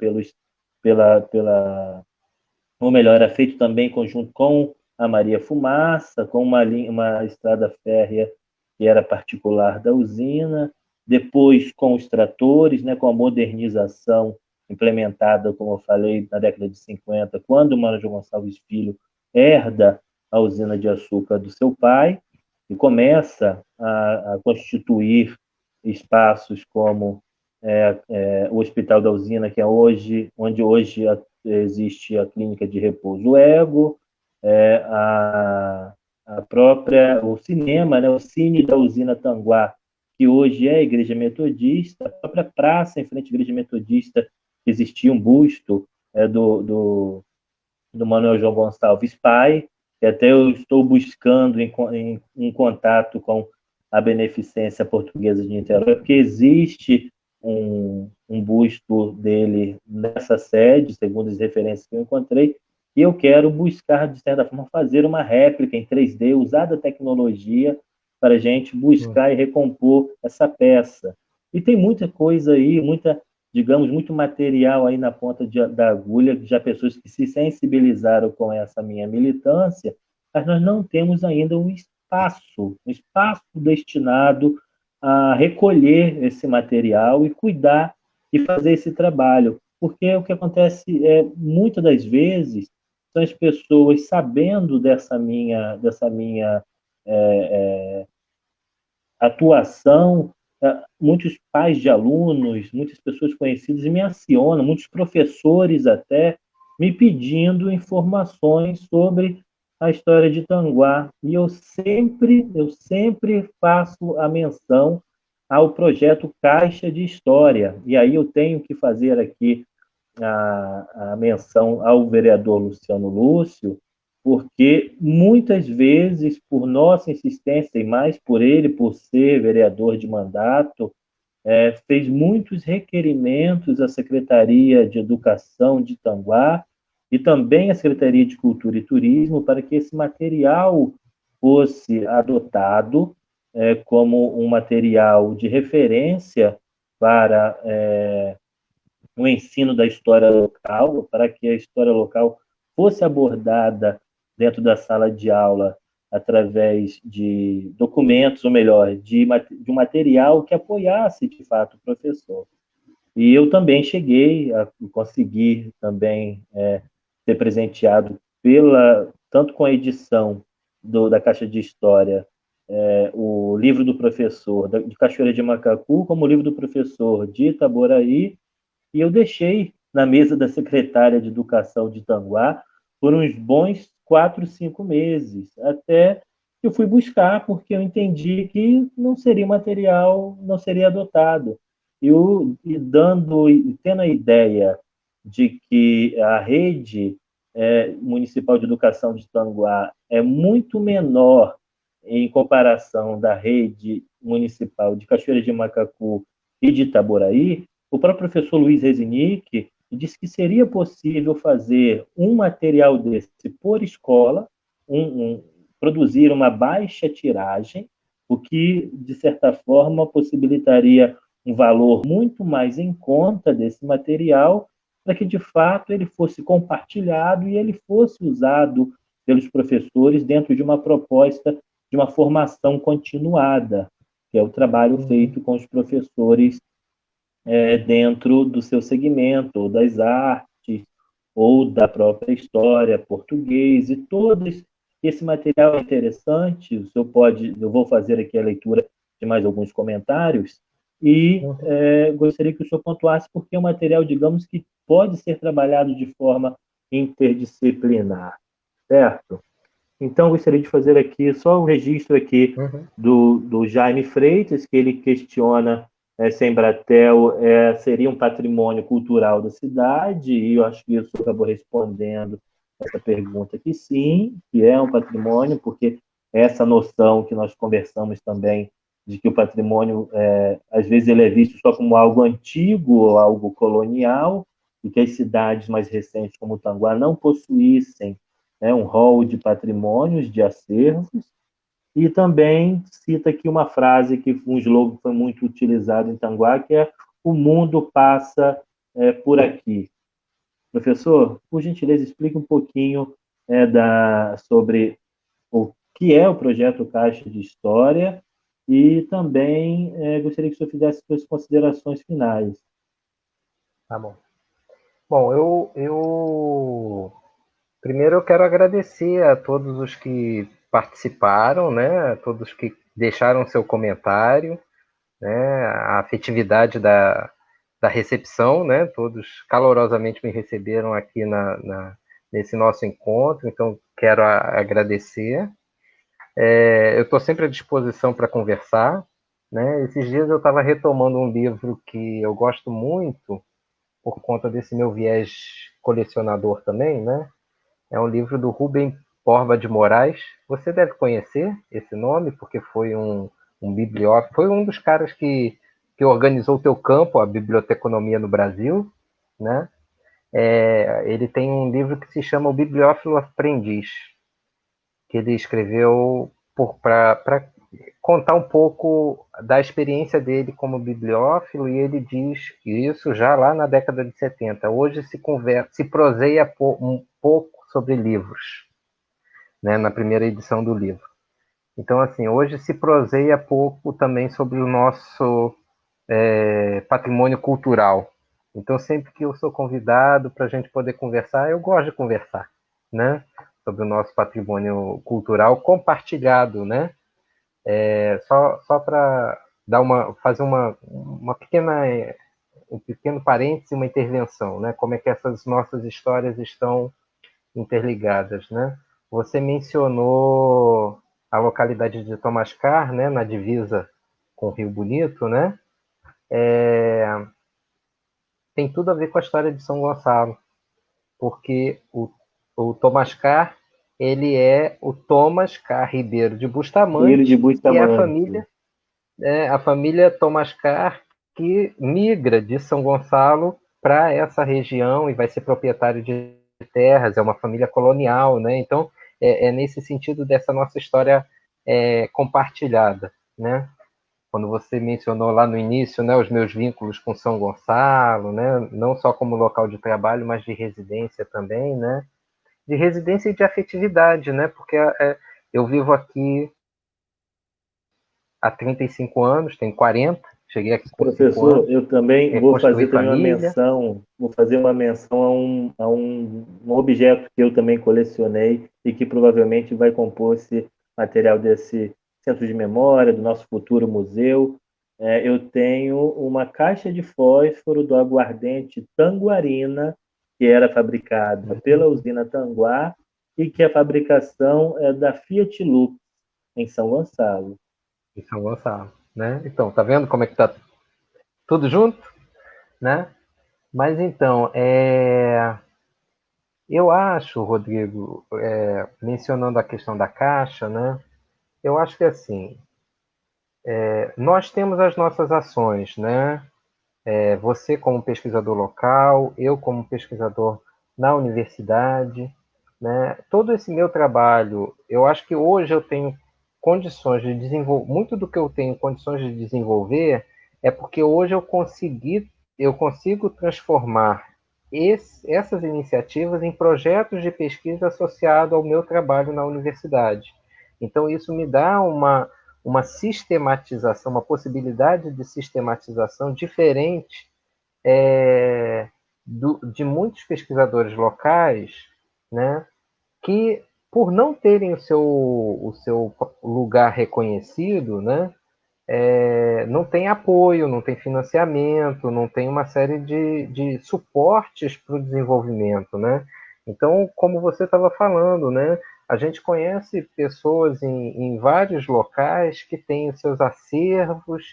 ou melhor, era feito também em conjunto com a Maria Fumaça, com uma estrada férrea que era particular da usina, depois com os tratores, né, com a modernização implementada, como eu falei, na década de 50, quando o Mano João Gonçalves Filho herda a usina de açúcar do seu pai e começa a constituir espaços como o Hospital da Usina, que é hoje, onde hoje existe a clínica de repouso Ego, a própria, o cinema, né, o Cine da Usina Tanguá, que hoje é a Igreja Metodista, a própria praça em frente à Igreja Metodista, existia um busto do Manuel João Gonçalves Pai, que até eu estou buscando em contato com a Beneficência Portuguesa de Niterói, porque existe um busto dele nessa sede, segundo as referências que eu encontrei, e eu quero buscar, de certa forma, fazer uma réplica em 3D, usar da tecnologia para a gente buscar e recompor essa peça. E tem muita coisa aí, digamos, muito material aí na ponta da agulha, já pessoas que se sensibilizaram com essa minha militância, mas nós não temos ainda um espaço destinado a recolher esse material e cuidar e fazer esse trabalho. Porque o que acontece muitas das vezes, são as pessoas sabendo dessa minha atuação, muitos pais de alunos, muitas pessoas conhecidas me acionam, muitos professores até, me pedindo informações sobre a história de Tanguá. E eu sempre faço a menção ao projeto Caixa de História. E aí eu tenho que fazer aqui a menção ao vereador Luciano Lúcio, porque muitas vezes, por nossa insistência, e mais por ele, por ser vereador de mandato, fez muitos requerimentos à Secretaria de Educação de Tanguá e também à Secretaria de Cultura e Turismo para que esse material fosse adotado como um material de referência para o ensino da história local, para que a história local fosse abordada dentro da sala de aula através de documentos, ou melhor, de um material que apoiasse de fato o professor. E eu também cheguei a conseguir também ser presenteado tanto com a edição da Caixa de História, o livro do professor de Cachoeira de Macacu, como o livro do professor de Itaboraí, e eu deixei na mesa da secretária de Educação de Tanguá por uns bons 4, 5 meses, até que eu fui buscar, porque eu entendi que não seria material, não seria adotado. E tendo a ideia de que a rede municipal de educação de Tanguá é muito menor em comparação da rede municipal de Cachoeira de Macacu e de Itaboraí, o próprio professor Luiz Rezinick disse que seria possível fazer um material desse por escola, produzir uma baixa tiragem, o que, de certa forma, possibilitaria um valor muito mais em conta desse material, para que, de fato, ele fosse compartilhado e ele fosse usado pelos professores dentro de uma proposta de uma formação continuada, que é o trabalho feito com os professores dentro do seu segmento, ou das artes, ou da própria história, português, e todos. Esse material é interessante, eu vou fazer aqui a leitura de mais alguns comentários, e gostaria que o senhor pontuasse porque é um material, digamos, que pode ser trabalhado de forma interdisciplinar, certo? Então, gostaria de fazer aqui só o registro aqui do Jaime Freitas, que ele questiona se a Embratel seria um patrimônio cultural da cidade, e eu acho que isso acabou respondendo essa pergunta que sim, que é um patrimônio, porque essa noção que nós conversamos também, de que o patrimônio, às vezes, ele é visto só como algo antigo ou algo colonial, e que as cidades mais recentes, como Tanguá, não possuíssem um rol de patrimônios, de acervos, e também cita aqui uma frase que um slogan que foi muito utilizado em Tanguá, que é "o mundo passa por aqui". Professor, por gentileza, explique um pouquinho sobre o que é o projeto Caixa de História e também gostaria que o senhor fizesse suas considerações finais. Tá bom. Bom, primeiro eu quero agradecer a todos os que participaram, né? A todos que deixaram seu comentário, né? A afetividade da recepção, né? Todos calorosamente me receberam aqui nesse nosso encontro, então quero agradecer. Eu estou sempre à disposição para conversar, né? Esses dias eu estava retomando um livro que eu gosto muito, por conta desse meu viés colecionador também, né? É um livro do Rubem Borba de Moraes. Você deve conhecer esse nome, porque foi um bibliófilo, foi um dos caras que organizou o Teu Campo, a biblioteconomia no Brasil, né? Ele tem um livro que se chama O Bibliófilo Aprendiz, que ele escreveu para contar um pouco da experiência dele como bibliófilo, e ele diz isso já lá na década de 70. Hoje se proseia um pouco sobre livros, né, na primeira edição do livro. Então, assim, hoje se proseia pouco também sobre o nosso patrimônio cultural. Então, sempre que eu sou convidado para a gente poder conversar, eu gosto de conversar, né, sobre o nosso patrimônio cultural compartilhado, né? Só para fazer uma pequena um pequeno parêntese, uma intervenção, né? Como é que essas nossas histórias estão interligadas, né? Você mencionou a localidade de Tomascar, né? Na divisa com Rio Bonito, né? Tem tudo a ver com a história de São Gonçalo, porque o Tomascar, ele é o Thomas K. Ribeiro de Rio de Bustamante, que é Bustamante. a família Tomascar, que migra de São Gonçalo para essa região e vai ser proprietário de terras, é uma família colonial, né? Então, é nesse sentido dessa nossa história compartilhada, né? Quando você mencionou lá no início, né, os meus vínculos com São Gonçalo, né, não só como local de trabalho, mas de residência também, né? De residência e de afetividade, né? Porque eu vivo aqui há 35 anos, tenho 40, cheguei aqui com 5 Professor, anos, eu também vou construí fazer também uma família. menção, vou fazer uma menção a um objeto que eu também colecionei e que provavelmente vai compor esse material desse centro de memória, do nosso futuro museu. Eu tenho uma caixa de fósforo do aguardente Tanguarina, que era fabricada pela usina Tanguá e que a fabricação é da Fiat Lux, em São Gonçalo. Em São Gonçalo, né? Então, tá vendo como é que tá tudo junto, né? Mas então, eu acho, Rodrigo, mencionando a questão da caixa, né? Eu acho que assim, nós temos as nossas ações, né? Você como pesquisador local, eu como pesquisador na universidade, né? Todo esse meu trabalho, eu acho que hoje eu tenho condições de desenvolver, muito do que eu tenho condições de desenvolver é porque hoje eu consigo transformar essas iniciativas em projetos de pesquisa associado ao meu trabalho na universidade. Então isso me dá uma sistematização, uma possibilidade de sistematização diferente de muitos pesquisadores locais, né, que, por não terem o seu lugar reconhecido, né, não tem apoio, não tem financiamento, não tem uma série de suportes para o desenvolvimento, né? Então, como você estava falando, né, a gente conhece pessoas em vários locais que têm os seus acervos,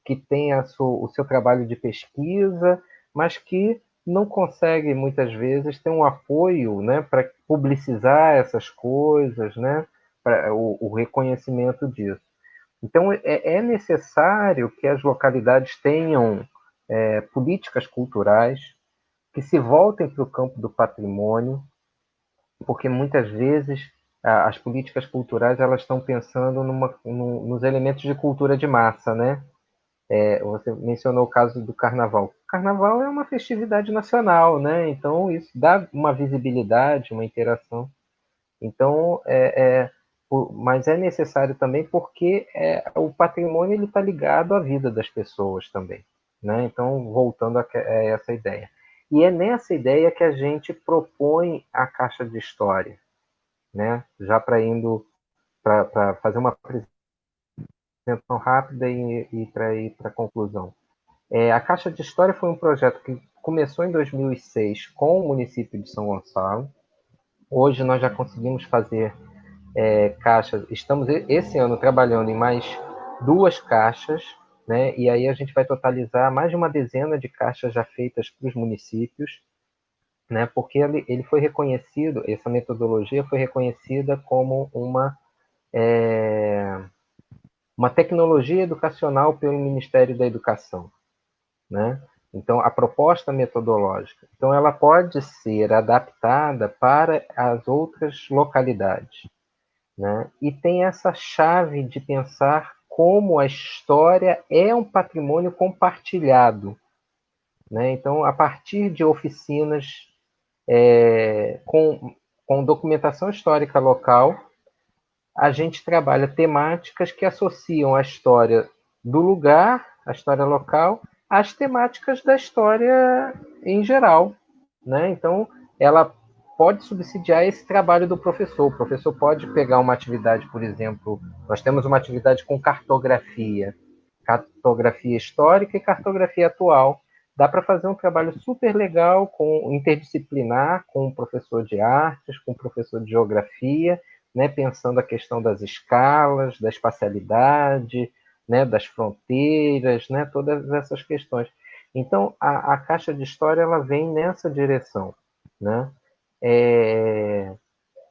que têm o seu trabalho de pesquisa, mas que não conseguem muitas vezes ter um apoio, né, para publicizar essas coisas, né, para o reconhecimento disso. Então, é necessário que as localidades tenham políticas culturais que se voltem para o campo do patrimônio, porque muitas vezes as políticas culturais elas estão pensando nos elementos de cultura de massa, né? Você mencionou o caso do carnaval. O carnaval é uma festividade nacional, né? Então isso dá uma visibilidade, uma interação. Então, mas é necessário também porque o patrimônio ele está ligado à vida das pessoas também, né? Então, voltando a essa ideia. E é nessa ideia que a gente propõe a caixa de história, né? Já para fazer uma apresentação rápida e para ir para a conclusão. A Caixa de História foi um projeto que começou em 2006 com o município de São Gonçalo. Hoje nós já conseguimos fazer caixas. Estamos esse ano trabalhando em mais 2 caixas, né? E aí a gente vai totalizar mais de uma dezena de caixas já feitas para os municípios, né? Porque ele foi reconhecido, essa metodologia foi reconhecida como uma tecnologia educacional pelo Ministério da Educação, né? Então, a proposta metodológica, então ela pode ser adaptada para as outras localidades, né? E tem essa chave de pensar como a história é um patrimônio compartilhado, né? Então, a partir de oficinas com documentação histórica local, a gente trabalha temáticas que associam a história do lugar, a história local, às temáticas da história em geral, né? Então, ela pode subsidiar esse trabalho do professor. O professor pode pegar uma atividade, por exemplo, nós temos uma atividade com cartografia histórica e cartografia atual. Dá para fazer um trabalho super legal, interdisciplinar, com um professor de artes, com um professor de geografia, né, pensando a questão das escalas, da espacialidade, né, das fronteiras, né, todas essas questões. Então, a Caixa de História ela vem nessa direção, né?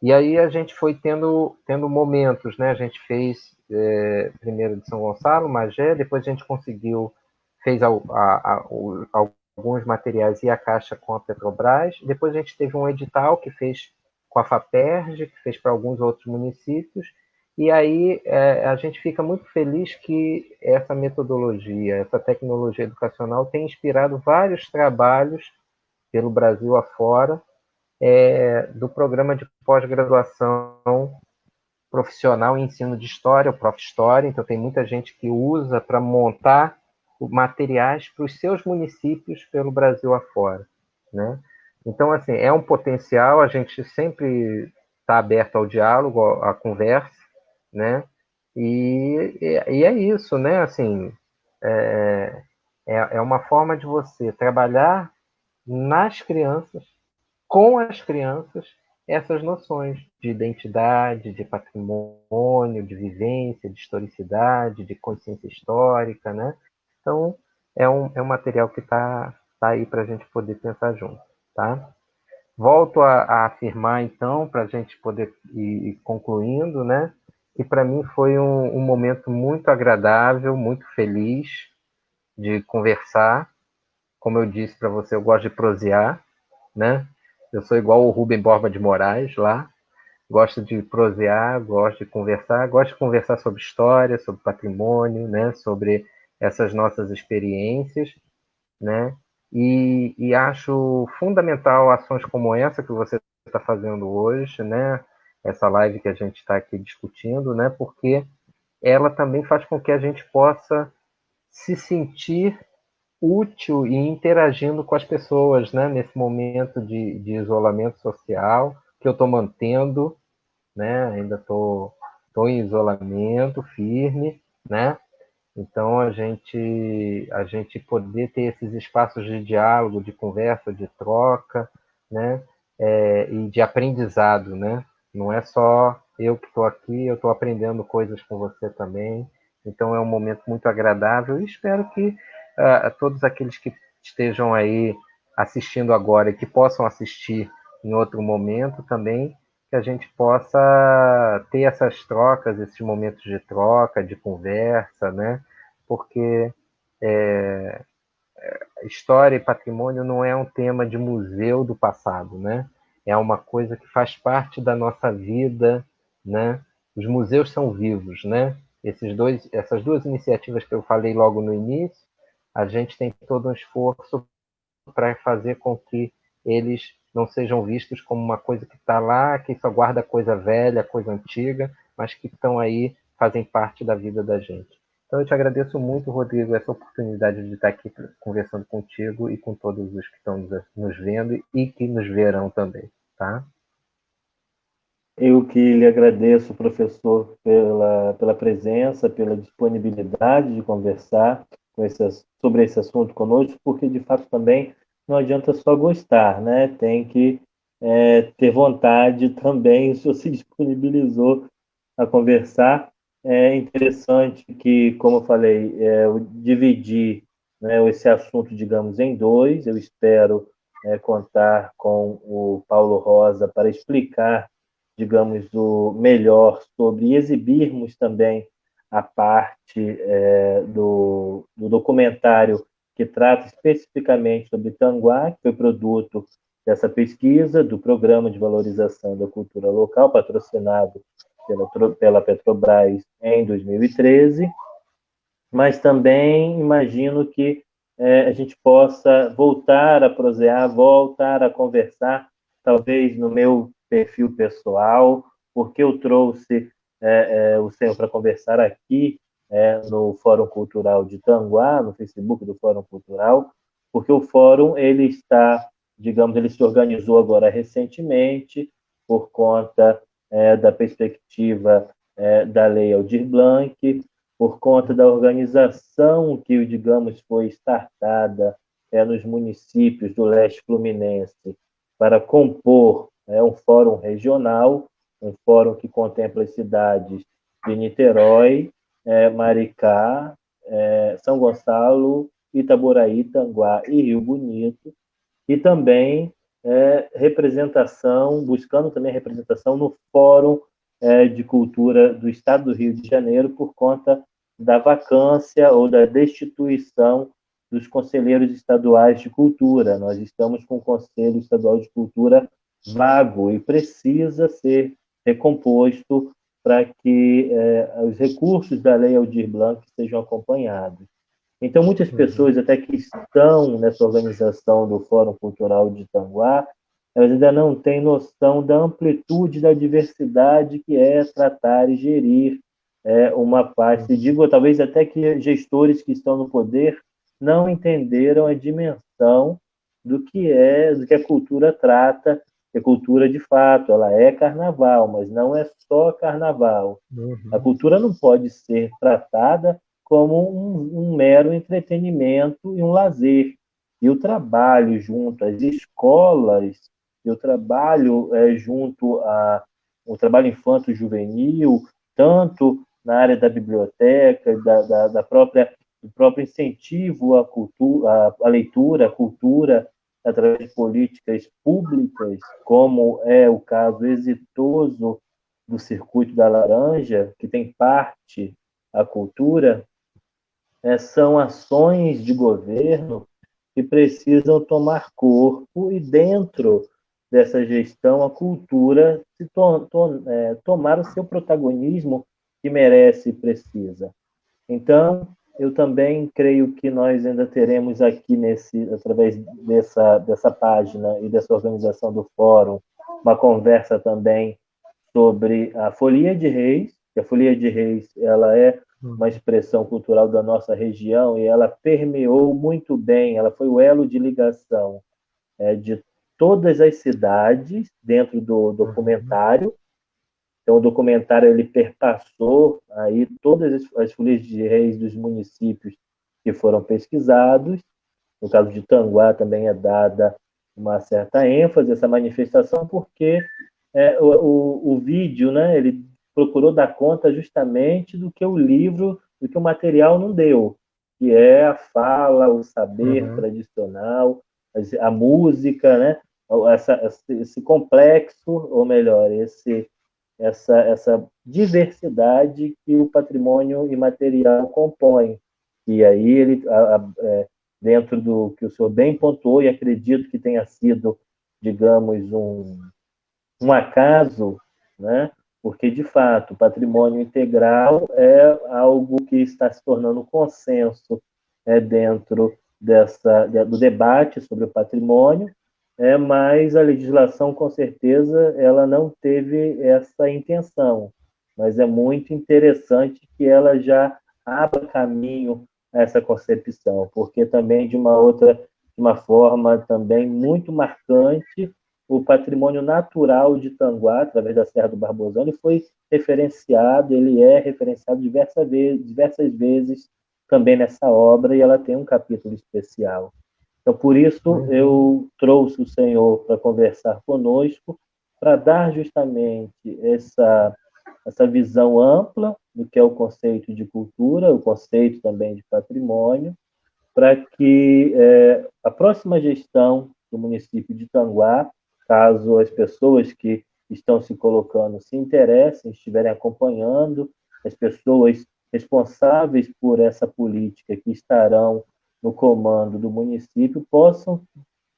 E aí a gente foi tendo momentos, né? A gente fez primeiro de São Gonçalo, Magé, depois a gente fez alguns materiais e a Caixa com a Petrobras, depois a gente teve um edital que fez com a FAPERJ, que fez para alguns outros municípios, e aí a gente fica muito feliz que essa metodologia, essa tecnologia educacional tem inspirado vários trabalhos pelo Brasil afora, do programa de pós-graduação profissional em ensino de história, o Prof. História. Então, tem muita gente que usa para montar materiais para os seus municípios pelo Brasil afora, né? Então, assim, é um potencial, a gente sempre está aberto ao diálogo, à conversa, né? E é isso, né? Assim, é uma forma de você trabalhar nas crianças, com as crianças, essas noções de identidade, de patrimônio, de vivência, de historicidade, de consciência histórica, né? Então, é um material que tá aí para a gente poder pensar junto, tá? Volto a afirmar, então, para a gente poder ir concluindo, né? Que para mim foi um momento muito agradável, muito feliz de conversar. Como eu disse para você, eu gosto de prosear, né? Eu sou igual o Rubem Borba de Moraes lá, gosto de prosear, gosto de conversar sobre história, sobre patrimônio, né? Sobre essas nossas experiências, né? E acho fundamental ações como essa que você está fazendo hoje, né? Essa live que a gente está aqui discutindo, né? Porque ela também faz com que a gente possa se sentir útil e interagindo com as pessoas, né? Nesse momento de isolamento social que eu estou mantendo, né? Ainda tô em isolamento firme, né? Então a gente poder ter esses espaços de diálogo, de conversa, de troca, né? E de aprendizado, né? Não é só eu que estou aqui, eu estou aprendendo coisas com você também. Então é um momento muito agradável e espero que todos aqueles que estejam aí assistindo agora e que possam assistir em outro momento também, que a gente possa ter essas trocas, esses momentos de troca, de conversa, né? Porque história e patrimônio não é um tema de museu do passado, né? É uma coisa que faz parte da nossa vida, né? Os museus são vivos, né? Essas duas iniciativas que eu falei logo no início, a gente tem todo um esforço para fazer com que eles não sejam vistos como uma coisa que está lá, que só guarda coisa velha, coisa antiga, mas que estão aí, fazem parte da vida da gente. Então, eu te agradeço muito, Rodrigo, essa oportunidade de estar aqui conversando contigo e com todos os que estão nos vendo e que nos verão também, tá? Eu que lhe agradeço, professor, pela presença, pela disponibilidade de conversar. sobre esse assunto conosco, porque de fato também não adianta só gostar, né? Tem que ter vontade também. O senhor se disponibilizou a conversar. É interessante que, como eu falei, eu dividi, né, esse assunto, digamos, em dois. Eu espero contar com o Paulo Rosa para explicar, digamos, o melhor sobre e exibirmos também a parte do documentário que trata especificamente sobre Tanguá, que foi produto dessa pesquisa do Programa de Valorização da Cultura Local, patrocinado pela Petrobras em 2013, mas também imagino que a gente possa voltar a prosear, voltar a conversar, talvez no meu perfil pessoal, porque eu trouxe o senhor para conversar aqui no Fórum Cultural de Tanguá, no Facebook do Fórum Cultural, porque o Fórum ele está, digamos, ele se organizou agora recentemente por conta da perspectiva da Lei Aldir Blanc, por conta da organização que, digamos, foi startada nos municípios do leste fluminense para compor um fórum regional, um fórum que contempla as cidades de Niterói, Maricá, São Gonçalo, Itaboraí, Tanguá e Rio Bonito, e também representação, buscando também representação no Fórum de Cultura do Estado do Rio de Janeiro, por conta da vacância ou da destituição dos conselheiros estaduais de cultura. Nós estamos com o Conselho Estadual de Cultura vago e precisa ser recomposto para que os recursos da Lei Aldir Blanc sejam acompanhados. Então, muitas pessoas, até que estão nessa organização do Fórum Cultural de Tanguá, elas ainda não têm noção da amplitude da diversidade que é tratar e gerir uma parte. Digo, talvez até que gestores que estão no poder não entenderam a dimensão do que a cultura trata. A cultura, de fato, ela é carnaval, mas não é só carnaval. A cultura não pode ser tratada como um mero entretenimento e um lazer. E o trabalho junto às escolas, e o trabalho junto ao trabalho infanto-juvenil, tanto na área da biblioteca, da própria, do próprio incentivo à cultura, à leitura, à cultura, através de políticas públicas, como é o caso exitoso do Circuito da Laranja, que tem parte a cultura, são ações de governo que precisam tomar corpo e, dentro dessa gestão, a cultura tomar o seu protagonismo que merece e precisa. Então, eu também creio que nós ainda teremos aqui, através dessa página e dessa organização do fórum, uma conversa também sobre a Folia de Reis, que a Folia de Reis ela é uma expressão cultural da nossa região e ela permeou muito bem, ela foi o elo de ligação de todas as cidades dentro do documentário. Então, o documentário ele perpassou aí todas as folias de reis dos municípios que foram pesquisados. No caso de Tanguá também é dada uma certa ênfase a essa manifestação, porque o vídeo, né, ele procurou dar conta justamente do que o livro, do que o material não deu, que é a fala, o saber tradicional, a música, né, esse complexo, ou melhor, essa diversidade que o patrimônio imaterial compõe. E aí ele, dentro do que o senhor bem pontuou, e acredito que tenha sido, digamos, um acaso, né? Porque, de fato, o patrimônio integral é algo que está se tornando consenso dentro do debate sobre o patrimônio, mas a legislação, com certeza, ela não teve essa intenção. Mas é muito interessante que ela já abra caminho a essa concepção, porque também, de uma forma também muito marcante, o patrimônio natural de Tanguá, através da Serra do Barbosão, ele foi referenciado, ele é referenciado diversas vezes também nessa obra, e ela tem um capítulo especial. Então, por isso, eu trouxe o Senhor para conversar conosco, para dar justamente essa visão ampla do que é o conceito de cultura, o conceito também de patrimônio, para que a próxima gestão do município de Tanguá, caso as pessoas que estão se colocando se interessem, estiverem acompanhando, as pessoas responsáveis por essa política que estarão no comando do município, possam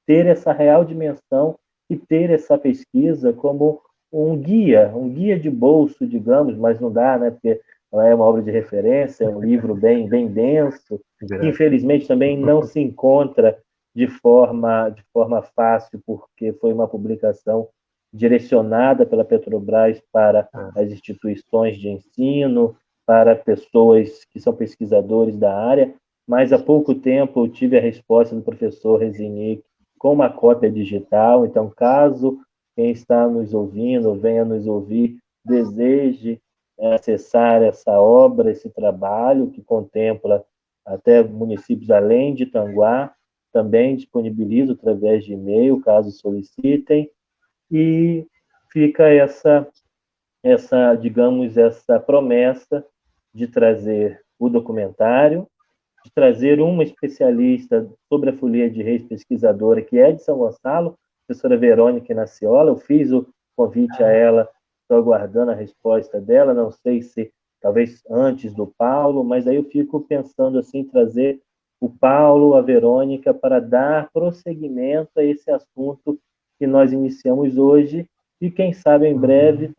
ter essa real dimensão e ter essa pesquisa como um guia de bolso, digamos, mas não dá, né? Porque ela é uma obra de referência, é um livro bem denso, que infelizmente também não se encontra de forma fácil, porque foi uma publicação direcionada pela Petrobras para as instituições de ensino, para pessoas que são pesquisadores da área, mas há pouco tempo eu tive a resposta do professor Rezinick com uma cópia digital, então caso quem está nos ouvindo, venha nos ouvir, deseje acessar essa obra, esse trabalho que contempla até municípios além de Tanguá, também disponibilizo através de e-mail, caso solicitem, e fica digamos, essa promessa de trazer o documentário, de trazer uma especialista sobre a folia de reis pesquisadora, que é de São Gonçalo, a professora Verônica Naciola. Eu fiz o convite a ela, estou aguardando a resposta dela, não sei se talvez antes do Paulo, mas aí eu fico pensando assim, trazer o Paulo, a Verônica, para dar prosseguimento a esse assunto que nós iniciamos hoje, e quem sabe em breve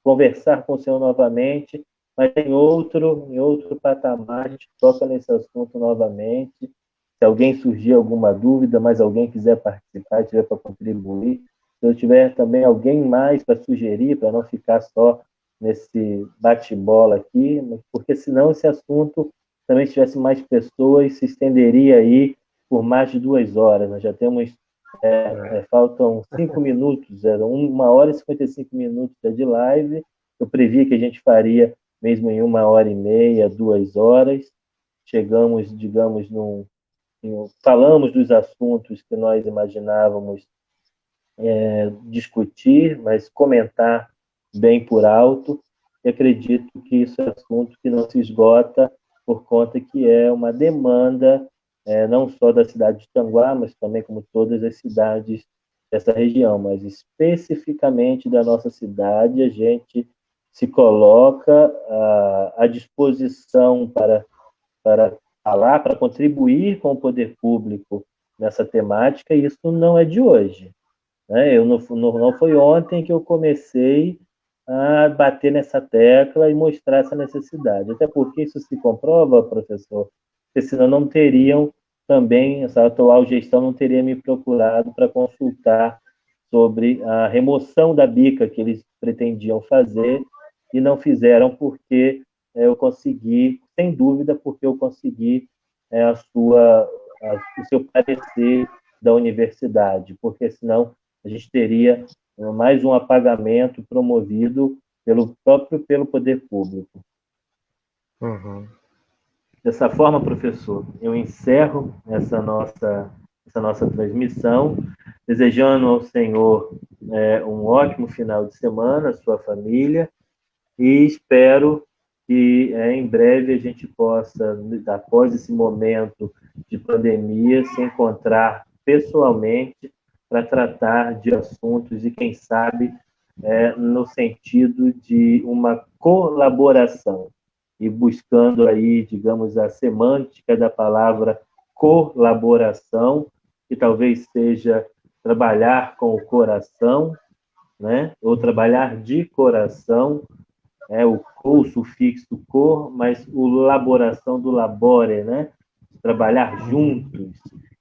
conversar com o senhor novamente, mas em outro patamar, a gente toca nesse assunto novamente. Se alguém surgir alguma dúvida, mas alguém quiser participar, tiver para contribuir, se eu tiver também alguém mais para sugerir, para não ficar só nesse bate-bola aqui, porque senão esse assunto, também se tivesse mais pessoas, se estenderia aí por mais de 2 horas. Nós já temos, faltam 5 minutos, 1 hora e 55 minutos de live. Eu previ que a gente faria mesmo em 1 hora e meia, 2 horas. Chegamos, digamos, falamos dos assuntos que nós imaginávamos discutir, mas comentar bem por alto, e acredito que isso é um assunto que não se esgota, por conta que é uma demanda não só da cidade de Tanguá, mas também como todas as cidades dessa região, mas especificamente da nossa cidade. A gente se coloca à disposição para falar, para contribuir com o poder público nessa temática, e isso não é de hoje. Né? Não foi ontem que eu comecei a bater nessa tecla e mostrar essa necessidade. Até porque isso se comprova, professor, porque senão não teriam também, essa atual gestão não teria me procurado para consultar sobre a remoção da bica que eles pretendiam fazer e não fizeram, porque eu consegui, sem dúvida, porque eu consegui o seu parecer da universidade, porque senão a gente teria mais um apagamento promovido pelo poder público. Dessa forma, professor, eu encerro essa nossa transmissão, desejando ao senhor um ótimo final de semana, à sua família, e espero que em breve a gente possa, após esse momento de pandemia, se encontrar pessoalmente para tratar de assuntos e, quem sabe, no sentido de uma colaboração, e buscando aí, digamos, a semântica da palavra colaboração, que talvez seja trabalhar com o coração, né? Ou trabalhar de coração, o sufixo cor, mas o laboração do labore, né? Trabalhar juntos.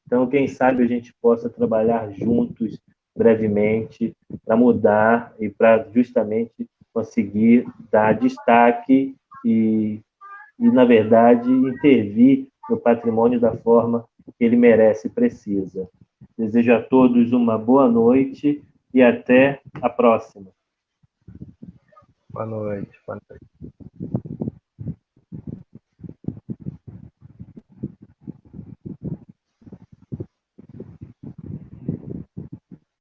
Então, quem sabe a gente possa trabalhar juntos brevemente para mudar e para justamente conseguir dar destaque e, na verdade, intervir no patrimônio da forma que ele merece e precisa. Desejo a todos uma boa noite e até a próxima. Boa noite. Boa noite.